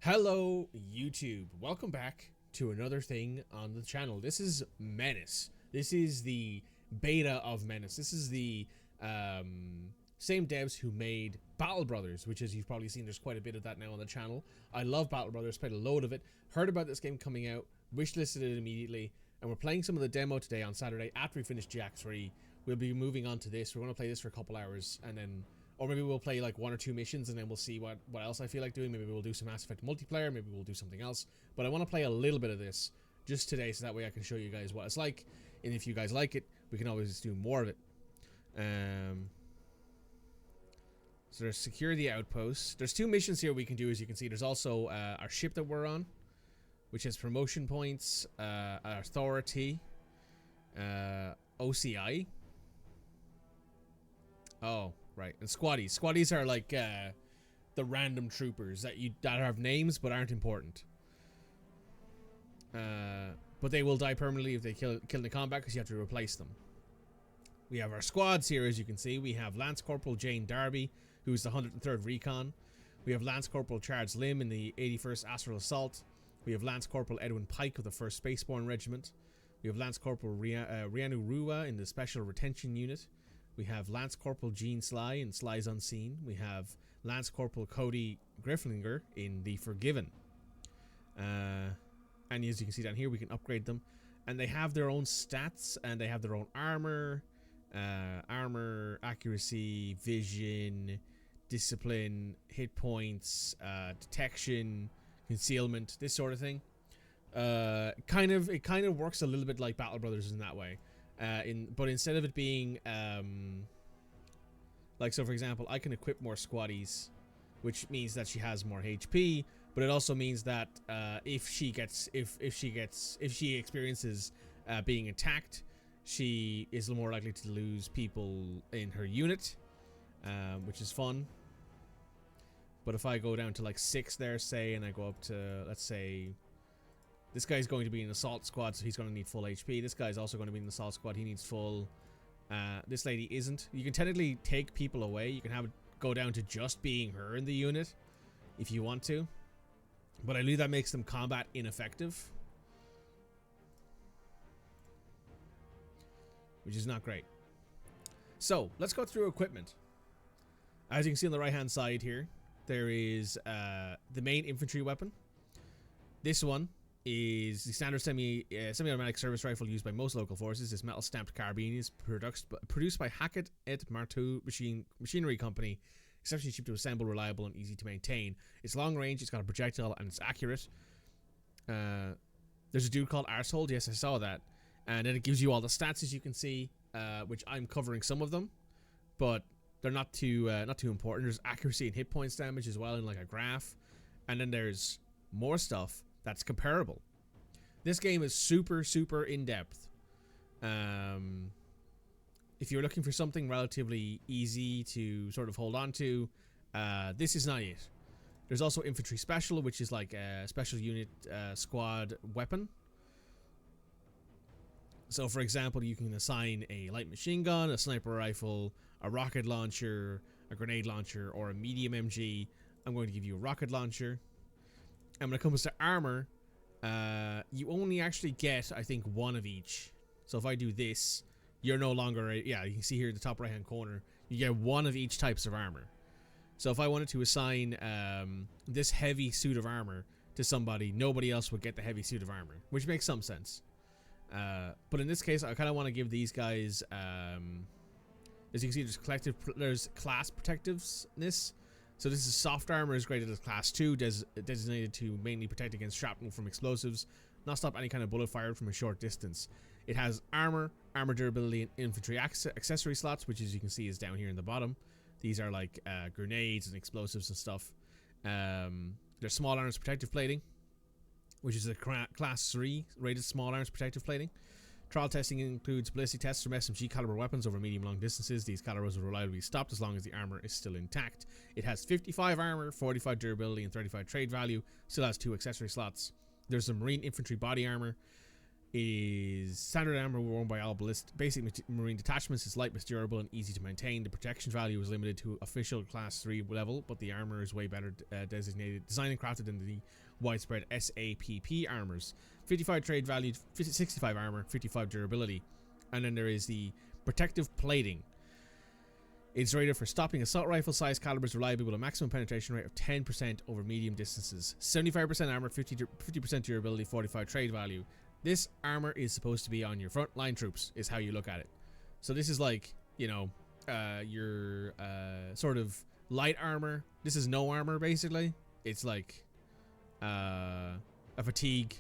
Hello, YouTube. Welcome back to another thing on the channel. This is Menace. This is the beta of Menace. This is the same devs who made Battle Brothers, which, as you've probably seen, there's quite a bit of that now on the channel. I love Battle Brothers, played a load of it, heard about this game coming out, wishlisted it immediately, and we're playing some of the demo today on Saturday after we finish Jack 3. We'll be moving on to this. We're going to play this for a couple hours, and then... Or maybe we'll play like 1 or 2 missions and then we'll see what else I feel like doing. Maybe we'll do some Mass Effect multiplayer. Maybe we'll do something else. But I want to play a little bit of this just today so that way I can show you guys what it's like. And if you guys like it, we can always do more of it. So there's secure the outpost. There's 2 missions here we can do, as you can see. There's also our ship that we're on, which has promotion points, authority, OCI. Oh, right. And squaddies. Squaddies are like the random troopers that have names but aren't important. But they will die permanently if they kill in the combat because you have to replace them. We have our squads here, as you can see. We have Lance Corporal Jane Darby, who's the 103rd Recon. We have Lance Corporal Charles Lim in the 81st Astral Assault. We have Lance Corporal Edwin Pike of the 1st Spaceborne Regiment. We have Lance Corporal Rianu Rua in the Special Retention Unit. We have Lance Corporal Gene Sly in Sly's Unseen. We have Lance Corporal Cody Grifflinger in The Forgiven. And as you can see down here, we can upgrade them. And they have their own stats, and they have their own armor, accuracy, vision, discipline, hit points, detection, concealment, this sort of thing. It kind of works a little bit like Battle Brothers in that way. But instead of it being like, so for example, I can equip more squaddies, which means that she has more HP, but it also means that if she experiences being attacked, she is more likely to lose people in her unit, which is fun. But if I go down to like 6 there, say, and I go up to, let's say, this guy's going to be in an assault squad, so he's going to need full HP. This guy's also going to be in an assault squad. He needs full. This lady isn't. You can technically take people away. You can have it go down to just being her in the unit if you want to. But I believe that makes them combat ineffective, which is not great. So let's go through equipment. As you can see on the right hand side here, there is the main infantry weapon. This one is the standard semi-automatic service rifle used by most local forces. This metal stamped carbine is produced by Hackett et Marteau Machinery Company. Exceptionally cheap to assemble, reliable, and easy to maintain. It's long range, it's got a projectile, and it's accurate. There's a dude called Arshold. Yes, I saw that. And then it gives you all the stats, as you can see, which I'm covering some of them, but they're not too important. There's accuracy and hit points damage as well in like a graph, and then there's more stuff that's comparable. This game is super in-depth. If you're looking for something relatively easy to sort of hold on to, this is not it. There's also infantry special, which is like a special unit squad weapon. So for example, you can assign a light machine gun, a sniper rifle, a rocket launcher, a grenade launcher, or a medium MG. I'm going to give you a rocket launcher. And when it comes to armor, you only actually get, I think, 1 of each. So if I do this, you're no longer, yeah, you can see here in the top right hand corner, you get 1 of each types of armor. So if I wanted to assign this heavy suit of armor to somebody, nobody else would get the heavy suit of armor, which makes some sense. But in this case, I kind of want to give these guys, as you can see, there's class protectiveness. So this is soft armor is graded as class 2, designated to mainly protect against shrapnel from explosives, not stop any kind of bullet fired from a short distance. It has armor durability, and infantry accessory slots, which, as you can see, is down here in the bottom. These are like grenades and explosives and stuff. There's small arms protective plating, which is a class 3 rated small arms protective plating. Trial testing includes ballistic tests from SMG caliber weapons over medium-long distances. These calibers will reliably be stopped as long as the armor is still intact. It has 55 armor, 45 durability, and 35 trade value. Still has 2 accessory slots. There's some marine infantry body armor. is standard armor worn by all basic marine detachments. Is light, but durable, and easy to maintain. The protection value is limited to official class 3 level, but the armor is way better designed and crafted than the widespread SAPP armors. 55 trade value, 65 armor, 55 durability. And then there is the protective plating. It's rated for stopping assault rifle size calibers reliably with a maximum penetration rate of 10% over medium distances. 75% armor, 50% durability, 45 trade value. This armor is supposed to be on your frontline troops, is how you look at it. So this is like, you know, your sort of light armor. This is no armor, basically. It's like a fatigue.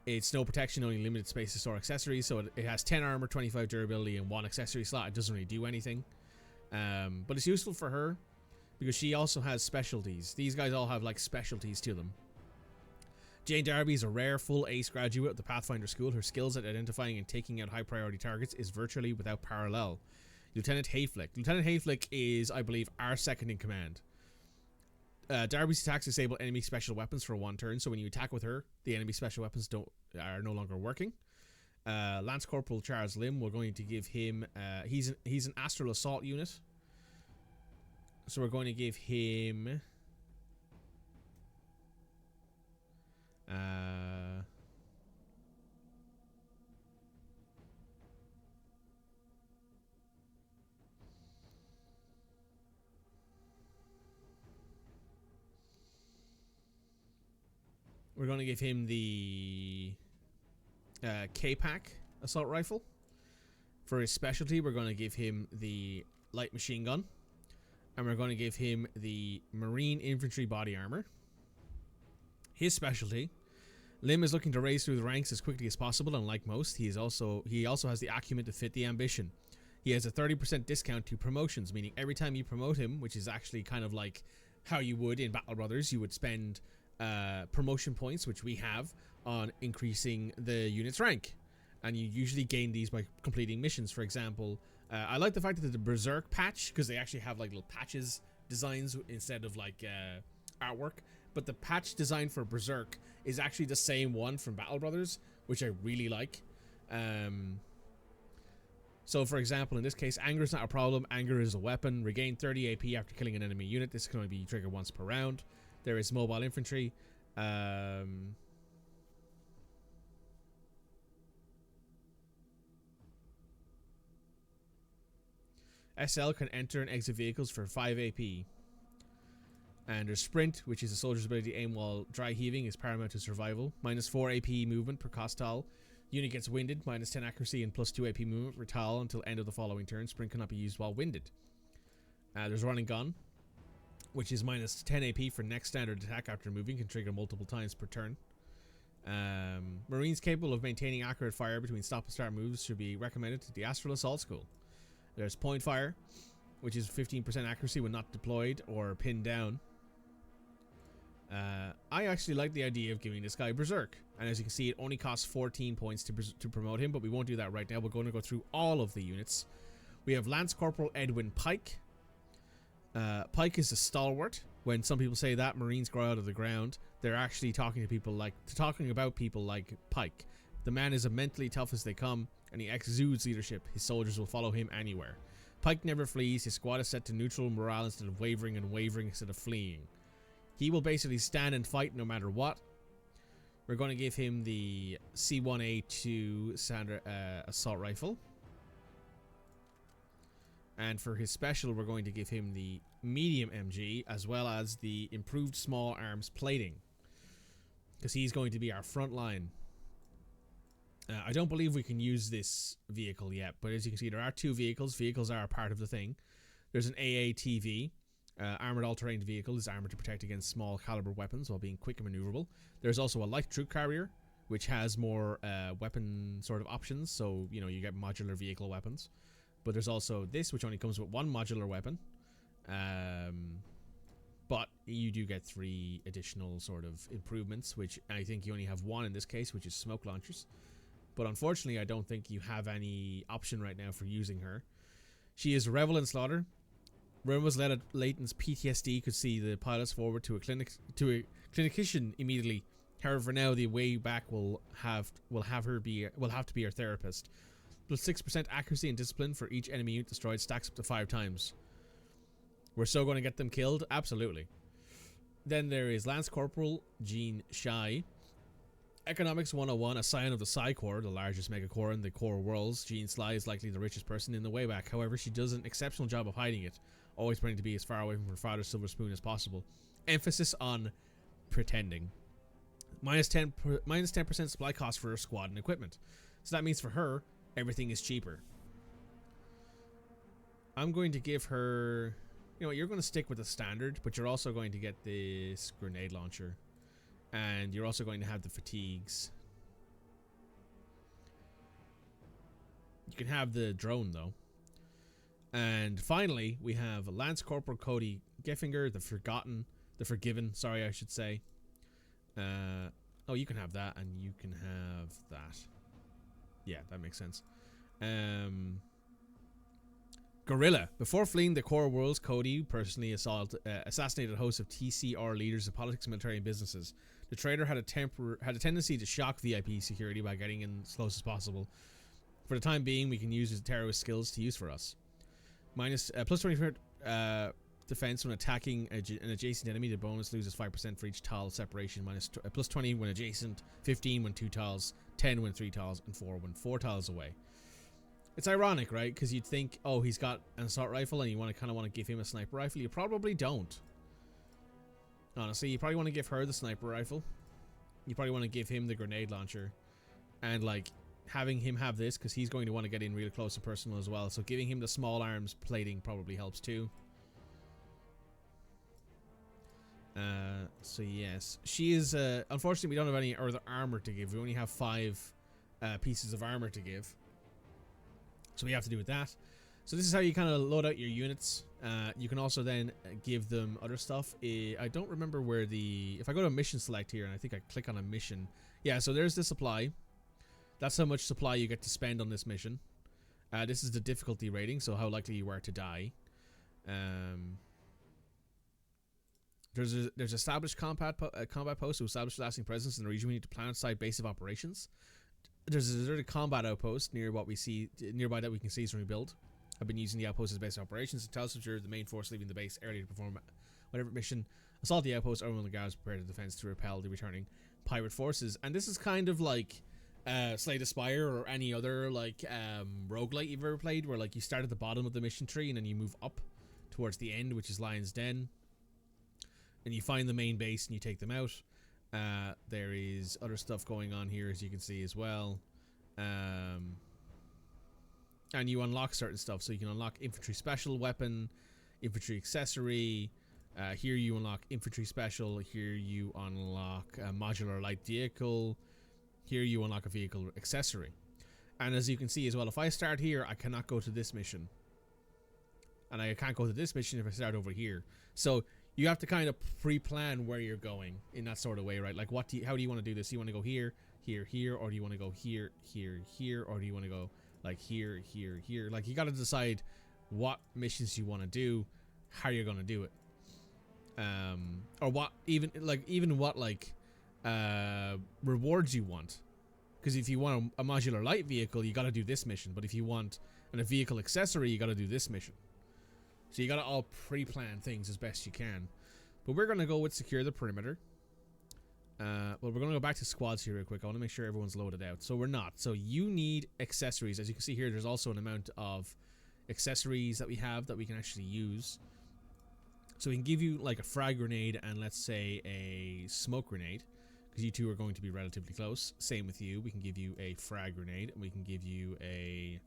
It's no protection, only limited space to store accessories. So it has 10 armor, 25 durability, and 1 accessory slot. It doesn't really do anything. But it's useful for her because she also has specialties. These guys all have like specialties to them. Jane Darby is a rare full ace graduate of the Pathfinder School. Her skills at identifying and taking out high priority targets is virtually without parallel. Lieutenant Hayflick. Lieutenant Hayflick is, I believe, our second in command. Darby's attacks disable enemy special weapons for 1 turn, so when you attack with her, the enemy special weapons are no longer working. Lance Corporal Charles Lim, we're going to give him... he's an Astral Assault unit. So we're going to give him... we're going to give him the K-Pack assault rifle. For his specialty, we're going to give him the light machine gun. And we're going to give him the Marine Infantry body armor. His specialty, Lim is looking to raise through the ranks as quickly as possible, and like most, he also has the acumen to fit the ambition. He has a 30% discount to promotions, meaning every time you promote him, which is actually kind of like how you would in Battle Brothers, you would spend promotion points, which we have, on increasing the unit's rank. And you usually gain these by completing missions. For example, I like the fact that the Berserk patch, because they actually have like little patches designs instead of like artwork. But the patch design for Berserk is actually the same one from Battle Brothers, which I really like. So for example, in this case, anger is not a problem. Anger is a weapon. Regain 30 AP after killing an enemy unit. This can only be triggered once per round. There is mobile infantry. SL can enter and exit vehicles for 5 AP. And there's Sprint, which is a soldier's ability to aim while dry heaving, is paramount to survival. -4 AP movement per Costal. Unit gets winded, -10 accuracy and +2 AP movement per Tal until end of the following turn. Sprint cannot be used while winded. There's Running Gun, which is -10 AP for next standard attack after moving, can trigger multiple times per turn. Marines capable of maintaining accurate fire between stop and start moves should be recommended to the Astral Assault School. There's Point Fire, which is 15% accuracy when not deployed or pinned down. I actually like the idea of giving this guy Berserk, and as you can see, it only costs 14 points to promote him, but we won't do that right now. We're going to go through all of the units. We have Lance Corporal Edwin Pike. Pike is a stalwart. When some people say that Marines grow out of the ground, they're actually talking about people like Pike. The man is as mentally tough as they come, and he exudes leadership. His soldiers will follow him anywhere. Pike never flees. His squad is set to neutral morale instead of wavering, and wavering instead of fleeing. He will basically stand and fight no matter what. We're going to give him the C1A2 standard assault rifle. And for his special, we're going to give him the medium MG, as well as the improved small arms plating, because he's going to be our front line. I don't believe we can use this vehicle yet, but as you can see, there are 2 vehicles. Vehicles are a part of the thing. There's an AATV, armored all-terrain vehicle. Is armored to protect against small caliber weapons while being quick and maneuverable. There's also a light troop carrier, which has more weapon sort of options, so you know, you get modular vehicle weapons. But there's also this, which only comes with 1 modular weapon. But you do get 3 additional sort of improvements, which I think you only have 1 in this case, which is smoke launchers. But unfortunately, I don't think you have any option right now for using her. She is Revel and Slaughter. Rumor was Leighton's PTSD could see the pilots forward to a clinician immediately However, for now, the way back will have to be our therapist. Plus 6% accuracy and discipline for each enemy unit destroyed stacks up to 5 times. We're still going to get them killed? Absolutely. Then there is Lance Corporal Jean Shai. Economics 101, a scion of the Psi Corps, the largest megacorps in the core worlds. Jean Sly is likely the richest person in the Wayback. However, she does an exceptional job of hiding it, always trying to be as far away from her father's silver spoon as possible. Emphasis on pretending. Minus 10% supply cost for her squad and equipment. So that means for her, everything is cheaper. I'm going to give her... You know what, you're going to stick with the standard, but you're also going to get this grenade launcher. And you're also going to have the fatigues. You can have the drone, though. And finally, we have Lance Corporal Cody Geffinger, the Forgiven, sorry, I should say. Oh, you can have that, and you can have that. Yeah, that makes sense. Guerrilla. Before fleeing the core worlds, Cody personally assassinated a host of TCR leaders of politics, military, and businesses. The traitor had a tendency to shock VIP security by getting in as close as possible. For the time being, we can use his terrorist skills to use for us. Minus plus 20% defense when attacking an adjacent enemy. The bonus loses 5% for each tile separation. Minus plus 20 when adjacent, 15 when 2 tiles, 10 when 3 tiles, and 4 when 4 tiles away. It's ironic, right? Because you'd think, oh, he's got an assault rifle and you kind of want to give him a sniper rifle. You probably don't. Honestly, you probably want to give her the sniper rifle. You probably want to give him the grenade launcher. And, like, having him have this, because he's going to want to get in real close and personal as well. So giving him the small arms plating probably helps too. So yes. She is, unfortunately, we don't have any other armor to give. We only have 5 pieces of armor to give. So we have to do with that. So this is how you kind of load out your units. You can also then give them other stuff. I don't remember where if I go to mission select here and I think I click on a mission. Yeah, so there's the supply. That's how much supply you get to spend on this mission. This is the difficulty rating, so how likely you are to die. There's established combat posts to establish lasting presence in the region. We need to planet-side base of operations. There's a deserted combat outpost nearby that we can seize and rebuild. I've been using the outpost as base of operations to tell the main force leaving the base early to perform whatever mission. Assault the outpost, everyone on the guards prepare the defense to repel the returning pirate forces. And this is kind of like Slay the Spire or any other like roguelite you've ever played, where like you start at the bottom of the mission tree and then you move up towards the end, which is Lion's Den, and you find the main base and you take them out. There is other stuff going on here, as you can see as well. And you unlock certain stuff. So you can unlock infantry special weapon, infantry accessory. Here you unlock infantry special. Here you unlock a modular light vehicle. Here you unlock a vehicle accessory. And as you can see as well, if I start here, I cannot go to this mission. And I can't go to this mission if I start over here. So you have to kind of pre-plan where you're going in that sort of way, right? Like, how do you want to do this? Do you want to go here, here, here, or do you want to go here, here, here, or do you want to go like here, here, here? Like, you got to decide what missions you want to do, how you're going to do it, or what rewards you want. Because if you want a modular light vehicle, you got to do this mission. But if you want a vehicle accessory, you got to do this mission. So you got to all pre-plan things as best you can. But we're going to go with secure the perimeter. Well, we're going to go back to squads here real quick. I want to make sure everyone's loaded out. So we're not. So you need accessories. As you can see here, there's also an amount of accessories that we have that we can actually use. So we can give you like a frag grenade and let's say a smoke grenade, because you two are going to be relatively close. Same with you. We can give you a frag grenade and we can give you a...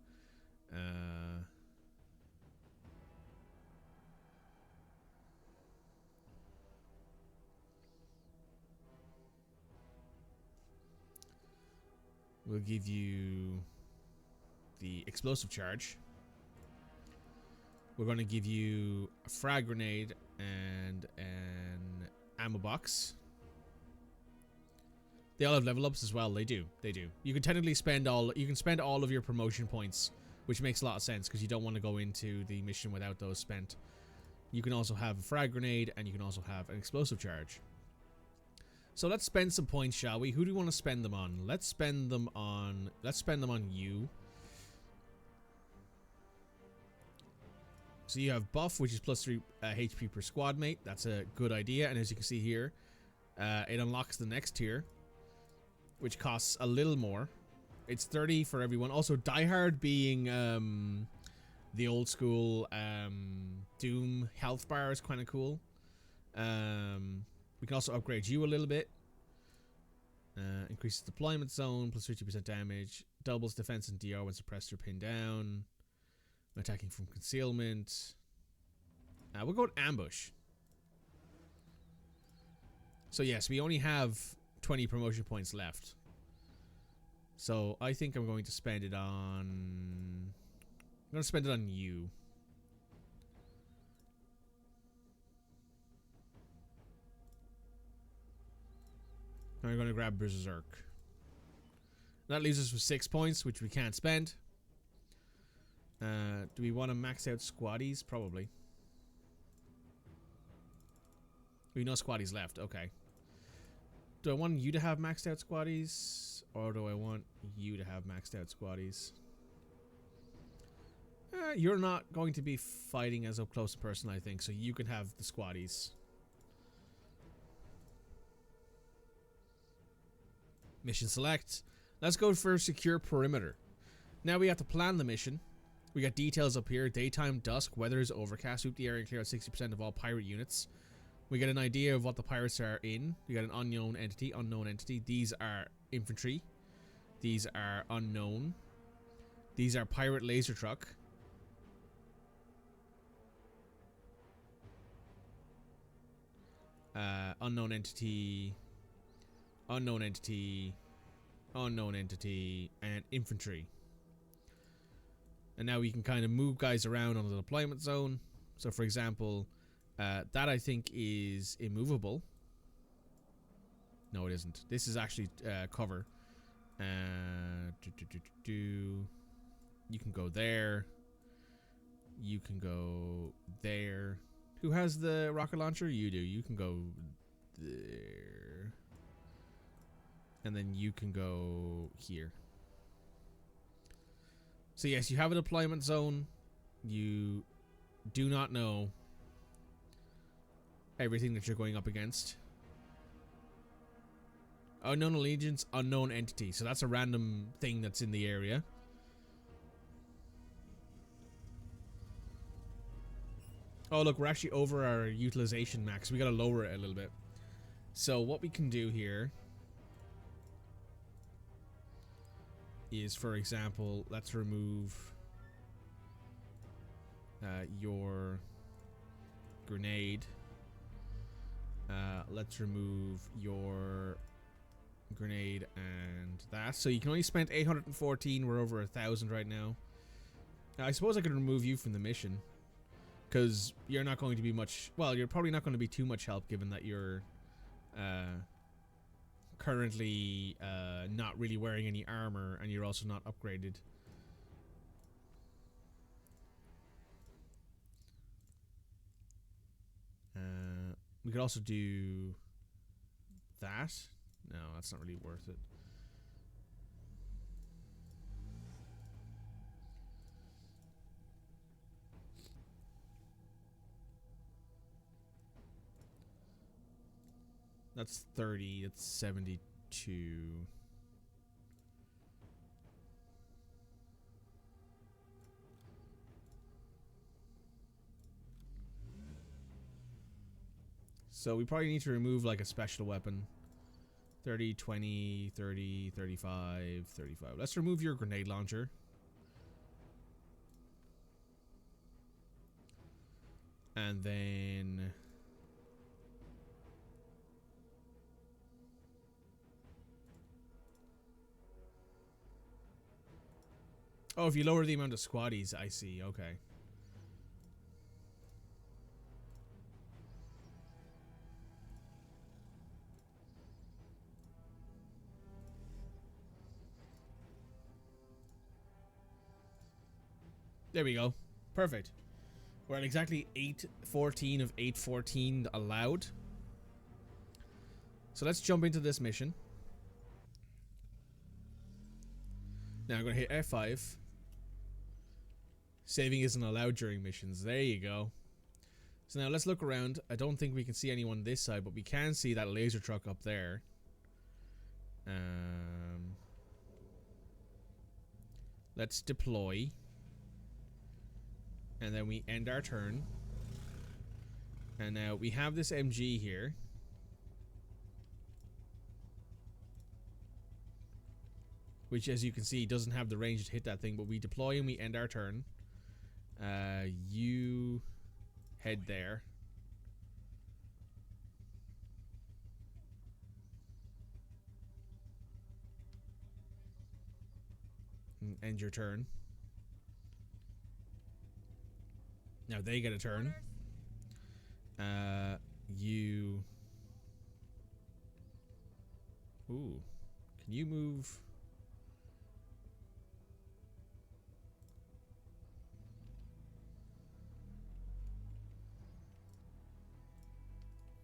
we'll give you the explosive charge. We're going to give you a frag grenade and an ammo box. They all have level ups as well. They do. They do. You can technically spend all of your promotion points, which makes a lot of sense because you don't want to go into the mission without those spent. You can also have a frag grenade and you can also have an explosive charge. So let's spend some points, shall we? Who do we want to spend them on? Let's spend them on you. So you have buff, which is plus 3 HP per squad mate. That's a good idea. And as you can see here, it unlocks the next tier, which costs a little more. It's 30 for everyone. Also, Die Hard being the old school Doom health bar is kind of cool. We can also upgrade you a little bit. Increases deployment zone, plus 50% damage. Doubles defense and DR when suppressed or pinned down. Attacking from concealment. We'll go with ambush. So yes, we only have 20 promotion points left. So I think I'm going to spend it on... I'm going to spend it on you. And we're going to grab Berserk. That leaves us with 6 points, which we can't spend. Do we want to max out squaddies? Probably. We know squaddies left. Okay. Do I want you to have maxed out squaddies? Or do I want you to have maxed out squaddies? You're not going to be fighting as up close person, I think. So you can have the squaddies. Mission select. Let's go for secure perimeter. Now we have to plan the mission. We got details up here. Daytime, dusk, weather is overcast. Sweep the area and clear out 60% of all pirate units. We get an idea of what the pirates are in. We got an unknown entity. Unknown entity. These are infantry. These are unknown. These are pirate laser truck. Unknown entity. Unknown entity. Unknown entity. And infantry. And now we can kind of move guys around on the deployment zone. So for example, that I think is immovable. No, it isn't. This is actually cover. You can go there. You can go there. Who has the rocket launcher? You do. You can go there. And then you can go here. So yes, you have a deployment zone. You do not know everything that you're going up against. Unknown allegiance, unknown entity. So that's a random thing that's in the area. Oh look, we're actually over our utilization max. We gotta lower it a little bit. So what we can do here is, for example, let's remove your grenade. Let's remove your grenade and that. So you can only spend 814. We're over 1,000 right now. I suppose I could remove you from the mission, because you're not going to be much... Well, you're probably not going to be too much help, given that you're currently not really wearing any armor, and you're also not upgraded. We could also do that. No, that's not really worth it. That's 30. That's 72. So we probably need to remove like a special weapon. 30, 20, 30, 35, 35. Let's remove your grenade launcher. And then... Oh, if you lower the amount of squaddies, I see. Okay. There we go. Perfect. We're at exactly 814 of 814 allowed. So let's jump into this mission. Now I'm going to hit F5. Saving isn't allowed during missions. There you go. So now let's look around. I don't think we can see anyone this side, but we can see that laser truck up there. Let's deploy. And then we end our turn. And now we have this MG here. Which, as you can see, doesn't have the range to hit that thing, but we deploy and we end our turn. You head there. And end your turn. Now they get a turn. You... Ooh. Can you move...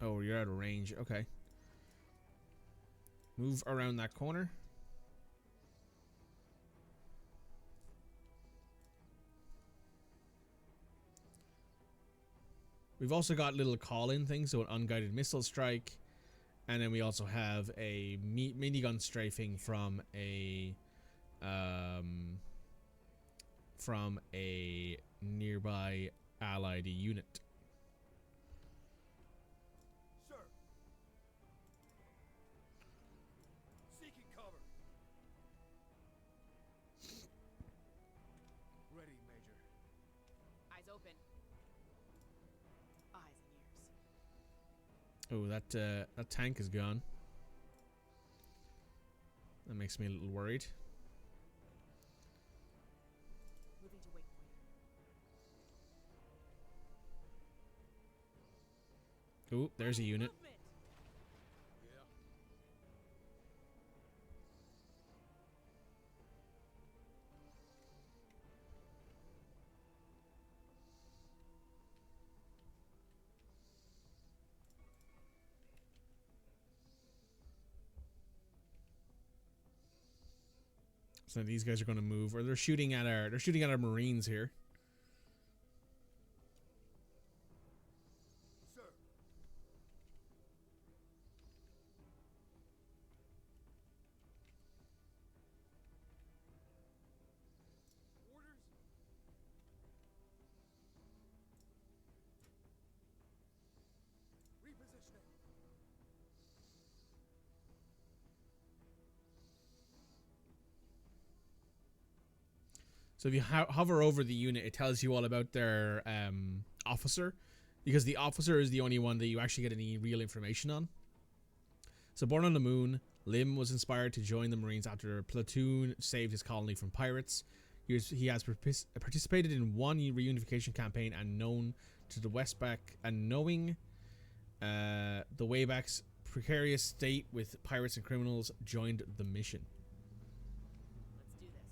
Oh, you're out of range. Okay. Move around that corner. We've also got little call-in things, so an unguided missile strike, and then we also have a minigun strafing from a nearby allied unit. Sir. Seeking cover. Ready, Major. Eyes open. Eyes and ears. Oh, that tank is gone. That makes me a little worried. Moving to wait for you. Oh, there's a unit. Movement. Yeah. So these guys are going to move, or they're shooting at our Marines here. Sir. Orders. Repositioning. So if you hover over the unit, it tells you all about their officer, because the officer is the only one that you actually get any real information on. So born on the moon, Lim was inspired to join the Marines after a platoon saved his colony from pirates. He has participated in one reunification campaign and known to the Westback and knowing the Wayback's precarious state with pirates and criminals, joined the mission. Let's do this.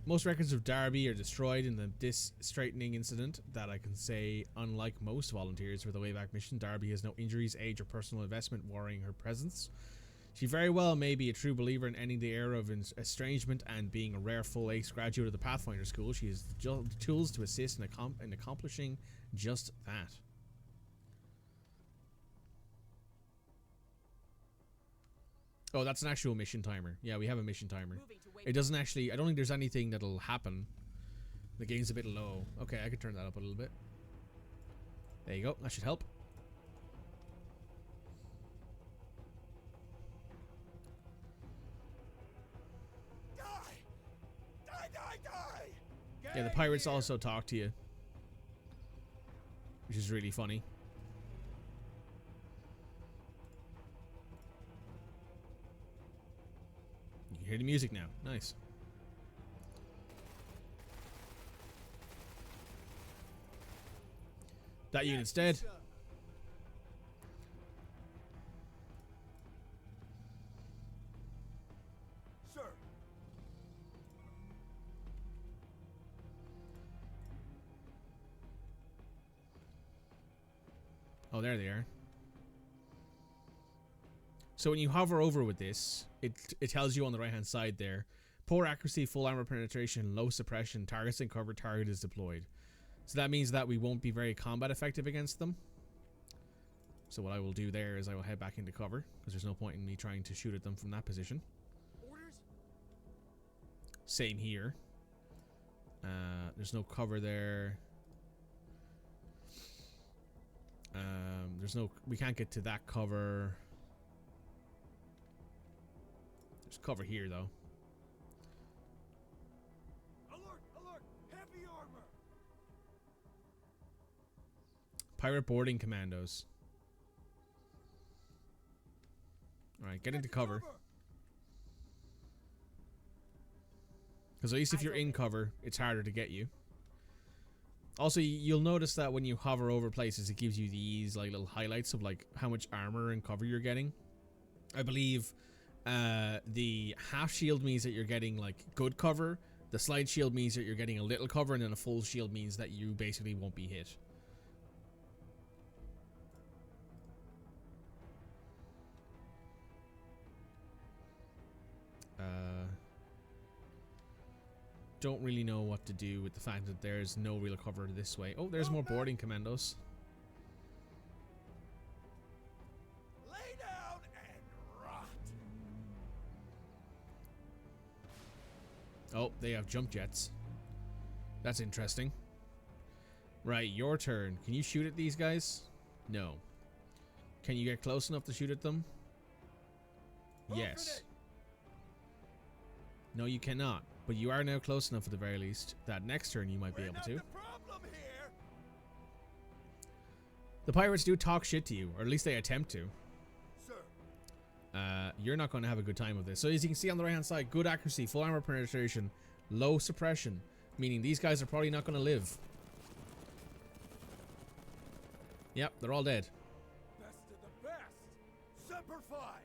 Most records of Darby are destroyed in the straightening incident. That I can say, unlike most volunteers for the Wayback mission, Darby has no injuries, age, or personal investment worrying her presence. She very well may be a true believer in ending the era of estrangement, and being a rare full ace graduate of the Pathfinder School, she has the tools to assist in accomplishing just that. Oh, that's an actual mission timer. Yeah, we have a mission timer. It doesn't actually... I don't think there's anything that'll happen. The game's a bit low. Okay, I could turn that up a little bit. There you go. That should help. Die! Die, die, die! Yeah, the pirates also talk to you, which is really funny. You can hear the music now. Nice. That unit's dead. Sir. Oh, there they are. So when you hover over with this, it tells you on the right hand side there, poor accuracy, full armor penetration, low suppression, targets in cover, target is deployed. So that means that we won't be very combat effective against them. So what I will do there is I will head back into cover, because there's no point in me trying to shoot at them from that position. Orders? Same here. There's no cover there. We can't get to that cover. There's cover here though. Alert! Alert! Heavy armor! Pirate boarding commandos. Alright, get into cover. Because at least if you're in cover, it's harder to get you. Also, you'll notice that when you hover over places, it gives you these like little highlights of like how much armor and cover you're getting. I believe the half shield means that you're getting like good cover. The slide shield means that you're getting a little cover, and then a full shield means that you basically won't be hit. Don't really know what to do with the fact that there's no real cover this way. Oh, there's more boarding commandos. Lay down and rot. Oh, they have jump jets. That's interesting. Right, your turn. Can you shoot at these guys? No. Can you get close enough to shoot at them? Yes. No, you cannot. But you are now close enough at the very least that next turn you might be able to. The problem here. The pirates do talk shit to you, or at least they attempt to. Sir. You're not going to have a good time with this. So as you can see on the right hand side, good accuracy, full armor penetration, low suppression, meaning these guys are probably not going to live. Yep, they're all dead. Best of the best. Semper Fi.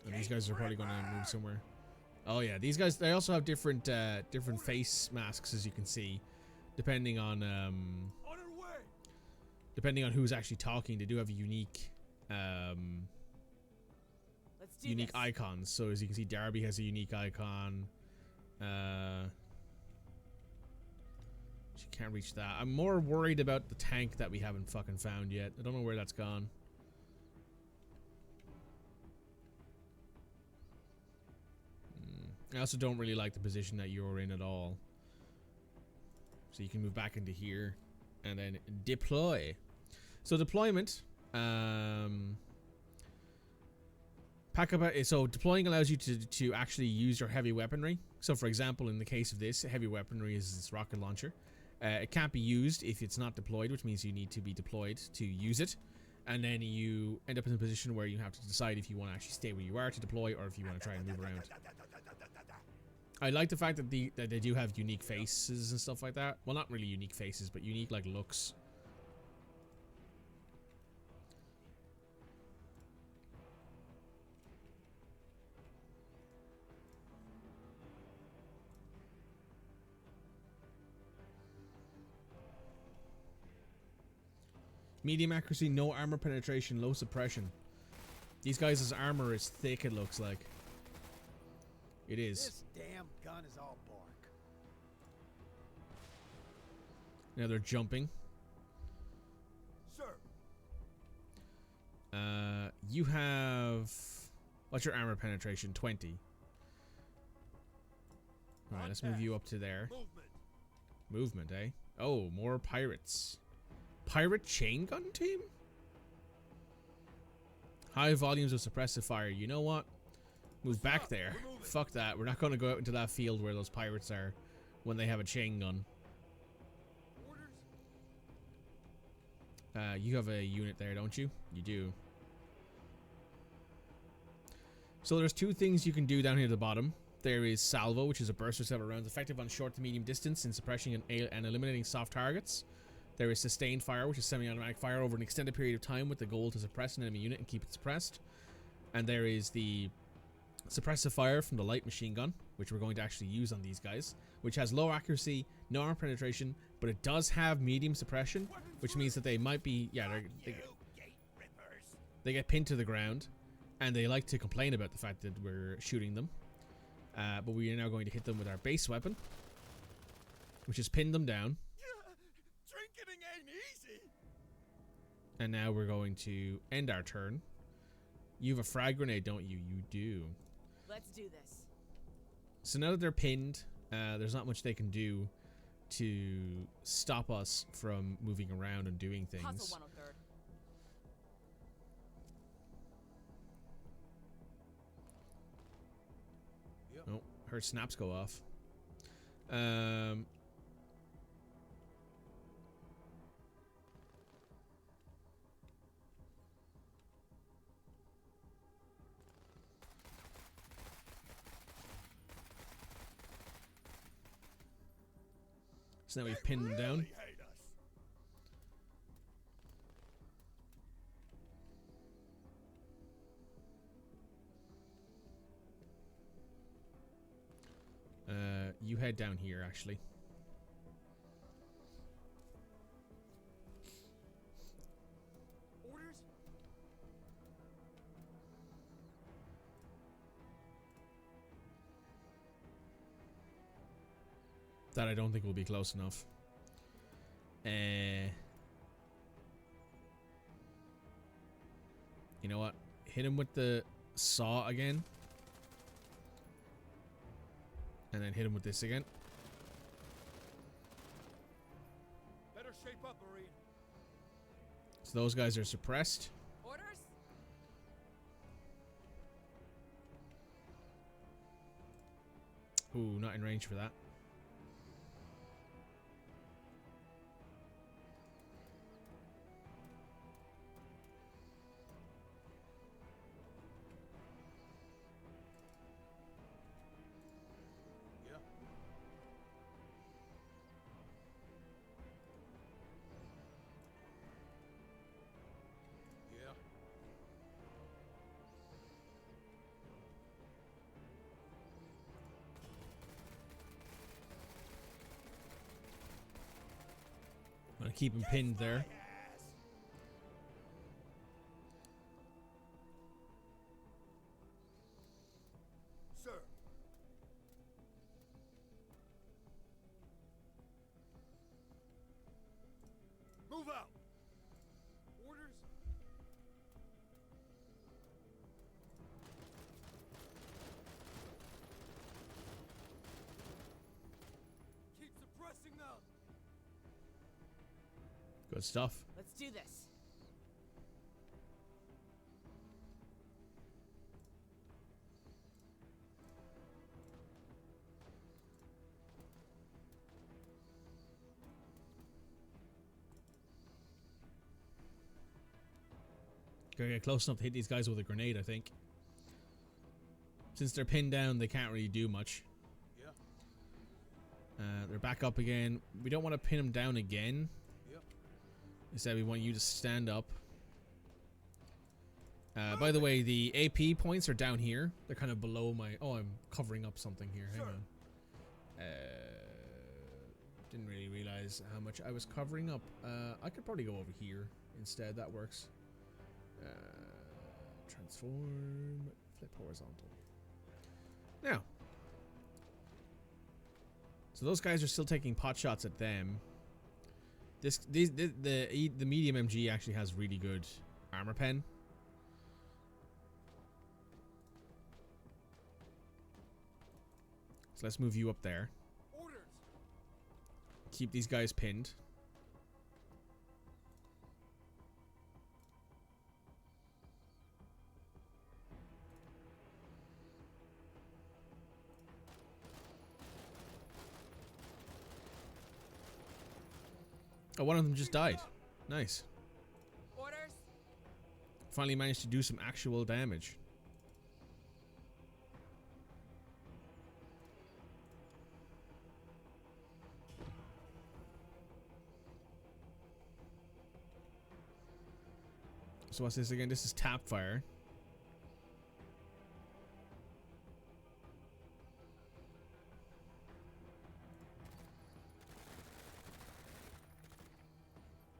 And these guys are probably going to move somewhere. Oh yeah, these guys, they also have different different face masks, as you can see, depending on On our way. depending on who's actually talking. They do have unique Let's do unique this. icons. So as you can see, Darby has a unique icon. She can't reach that. I'm more worried about the tank that we haven't fucking found yet. I don't know where that's gone. I also don't really like the position that you're in at all. So you can move back into here and then deploy. So deployment, so deploying allows you to actually use your heavy weaponry. So for example, in the case of this, heavy weaponry is this rocket launcher. It can't be used if it's not deployed, which means you need to be deployed to use it. And then you end up in a position where you have to decide if you want to actually stay where you are to deploy or if you want to try and move around. I like the fact that they do have unique faces and stuff like that. Well, not really unique faces, but unique like looks. Medium accuracy, no armor penetration, low suppression. These guys' armor is thick, it looks like. It is. This damn gun is all bark. Now they're jumping. Sir. You have... What's your armor penetration? 20. Alright, let's move you up to there. Movement. Movement, eh? Oh, more pirates. Pirate chain gun team? High volumes of suppressive fire. You know what? Move back there. Fuck that. We're not going to go out into that field where those pirates are when they have a chain gun. Orders. You have a unit there, don't you? You do. So there's two things you can do down here at the bottom. There is salvo, which is a burst of several rounds, effective on short to medium distance in suppressing and eliminating soft targets. There is sustained fire, which is semi-automatic fire over an extended period of time with the goal to suppress an enemy unit and keep it suppressed. And there is the suppressive fire from the light machine gun, which we're going to actually use on these guys, which has low accuracy, no armor penetration, but it does have medium suppression, which means that they might be, yeah, they get pinned to the ground, and they like to complain about the fact that we're shooting them. But we are now going to hit them with our base weapon, which is pin them down. Drinking ain't easy. And now we're going to end our turn. You have a frag grenade, don't you? You do. Let's do this. So now that they're pinned, there's not much they can do to stop us from moving around and doing things. Hustle 103rd. Oh, her snaps go off. So now we've pinned them down. Really hate us. You head down here, actually. Orders? That I don't think will be close enough. You know what? Hit him with the saw again. And then hit him with this again. Better shape up, Marine. So those guys are suppressed. Orders? Ooh, not in range for that. Yeah. Yeah. I'm gonna keep him pinned there. Sir. Move out. Orders? Keep suppressing them. Good stuff. Let's do this. Gotta get close enough to hit these guys with a grenade, I think. Since they're pinned down, they can't really do much. Yeah. They're back up again. We don't want to pin them down again. Yep. Instead, we want you to stand up. By the way, the AP points are down here. They're kind of below my... Oh, I'm covering up something here. Hang Sure. on. Didn't really realize how much I was covering up. I could probably go over here instead. That works. Transform. Flip horizontal. Now. So those guys are still taking pot shots at them. The medium MG actually has really good armor pen. So let's move you up there. Orders. Keep these guys pinned. Oh, one of them just died. Nice. Orders? Finally managed to do some actual damage. So what's this again? This is tap fire.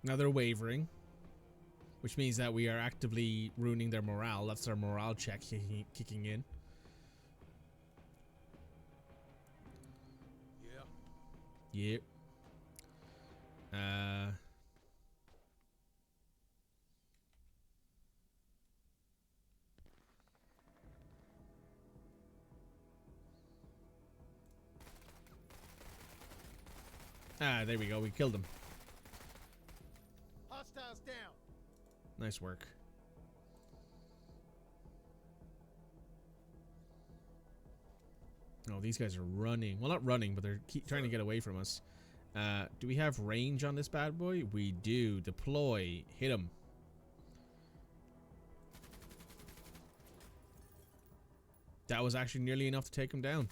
Now they're wavering, which means that we are actively ruining their morale. That's our morale check kicking in. Yeah. Yep. There we go. We killed him. Hostiles down. Nice work. Oh, these guys are running. Well, not running, but they're trying to get away from us. Do we have range on this bad boy? We do. Deploy. Hit him. That was actually nearly enough to take him down.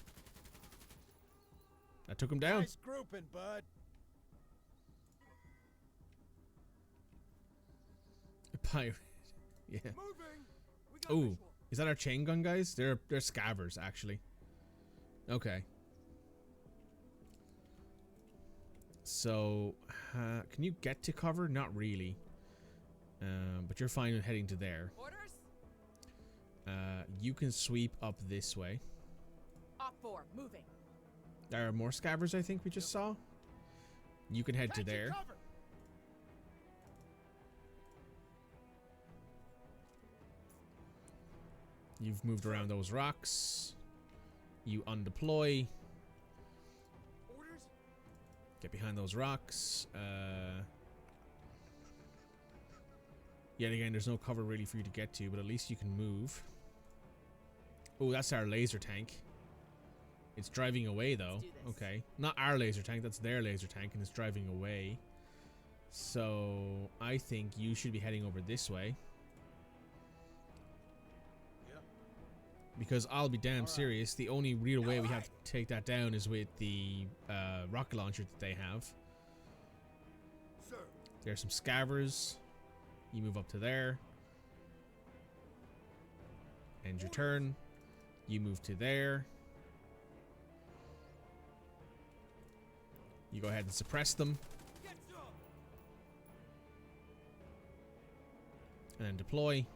That took him down. Nice grouping, bud. Pirate. Yeah. Moving. We got Ooh, visual. is that our chain gun guys? They're scavers actually. Okay. So, can you get to cover? Not really. But you're fine with heading to there. Orders? You can sweep up this way. Op 4, moving. There are more scavers I think we just saw. You can head to Taking there. cover. You've moved around those rocks. You undeploy. Orders. Get behind those rocks. Yet again, there's no cover really for you to get to, but at least you can move. Oh, that's our laser tank. It's driving away though. Let's do this. Okay. Not our laser tank, that's their laser tank, and it's driving away. So I think you should be heading over this way. Yep. Because I'll be damn Alright. serious, the only real way we have Alright. to take that down is with the rocket launcher that they have. Sir. There's some scavers. You move up to there. End your turn. You move to there. You go ahead and suppress them. Get some. And then deploy.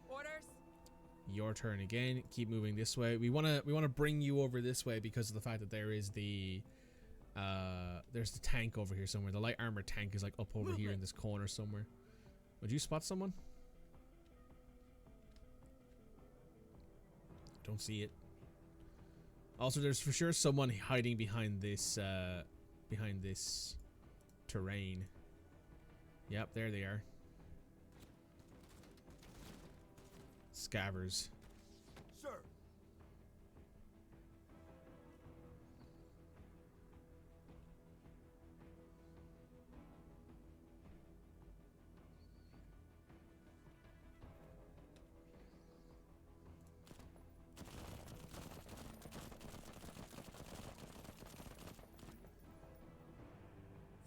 Orders? Your turn again. Keep moving this way. We wanna bring you over this way because of the fact that there is there's the tank over here somewhere. The light armor tank is like up over here in this corner somewhere. Would you spot someone? Don't see it. Also, there's for sure someone hiding behind this terrain. Yep, there they are. Scavers. Sir.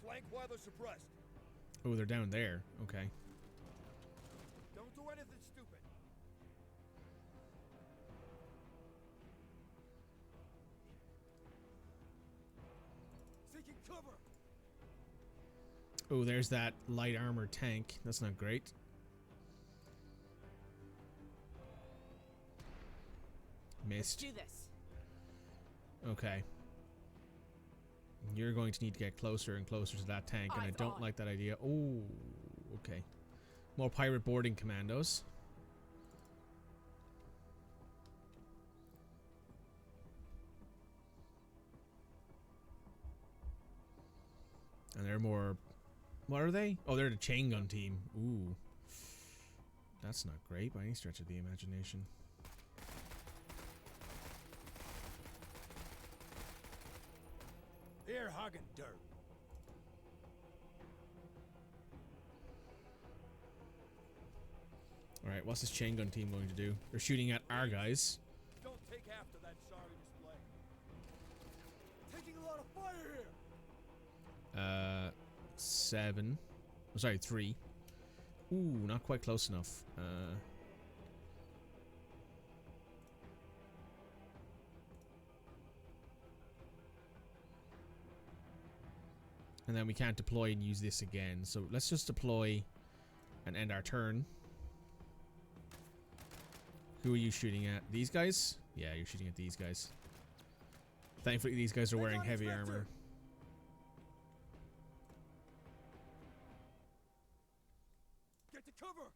Flank while they're suppressed. Oh, they're down there. Okay. Don't do anything stupid. Seeking cover. Oh, there's that light armor tank. That's not great. Let's Missed. do this. Okay. You're going to need to get closer and closer to that tank, and I Eyes don't on. like that idea. Oh, okay. More pirate boarding commandos. And they're more... What are they? Oh, they're the chain gun team. Ooh. That's not great by any stretch of the imagination. They're hogging dirt. Alright, what's this chain gun team going to do? They're shooting at our guys. Don't take after that sorry display. Taking a lot of fire here. 7. Oh, sorry, 3. Ooh, not quite close enough. And then we can't deploy and use this again. So let's just deploy and end our turn. Who are you shooting at? These guys? Yeah, you're shooting at these guys. Thankfully, these guys are wearing heavy armor. Get to cover.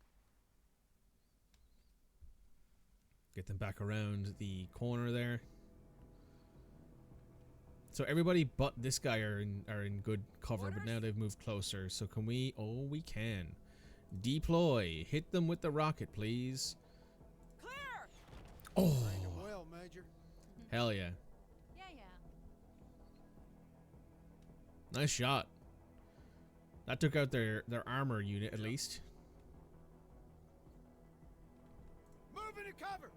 Get them back around the corner there. So everybody but this guy are in good cover, but now they've moved closer. So can we? Oh, we can. Deploy. Hit them with the rocket, please. Clear. Oh, Well, Major. hell yeah. Yeah, yeah. Nice shot. That took out their armor unit at least. Move into cover.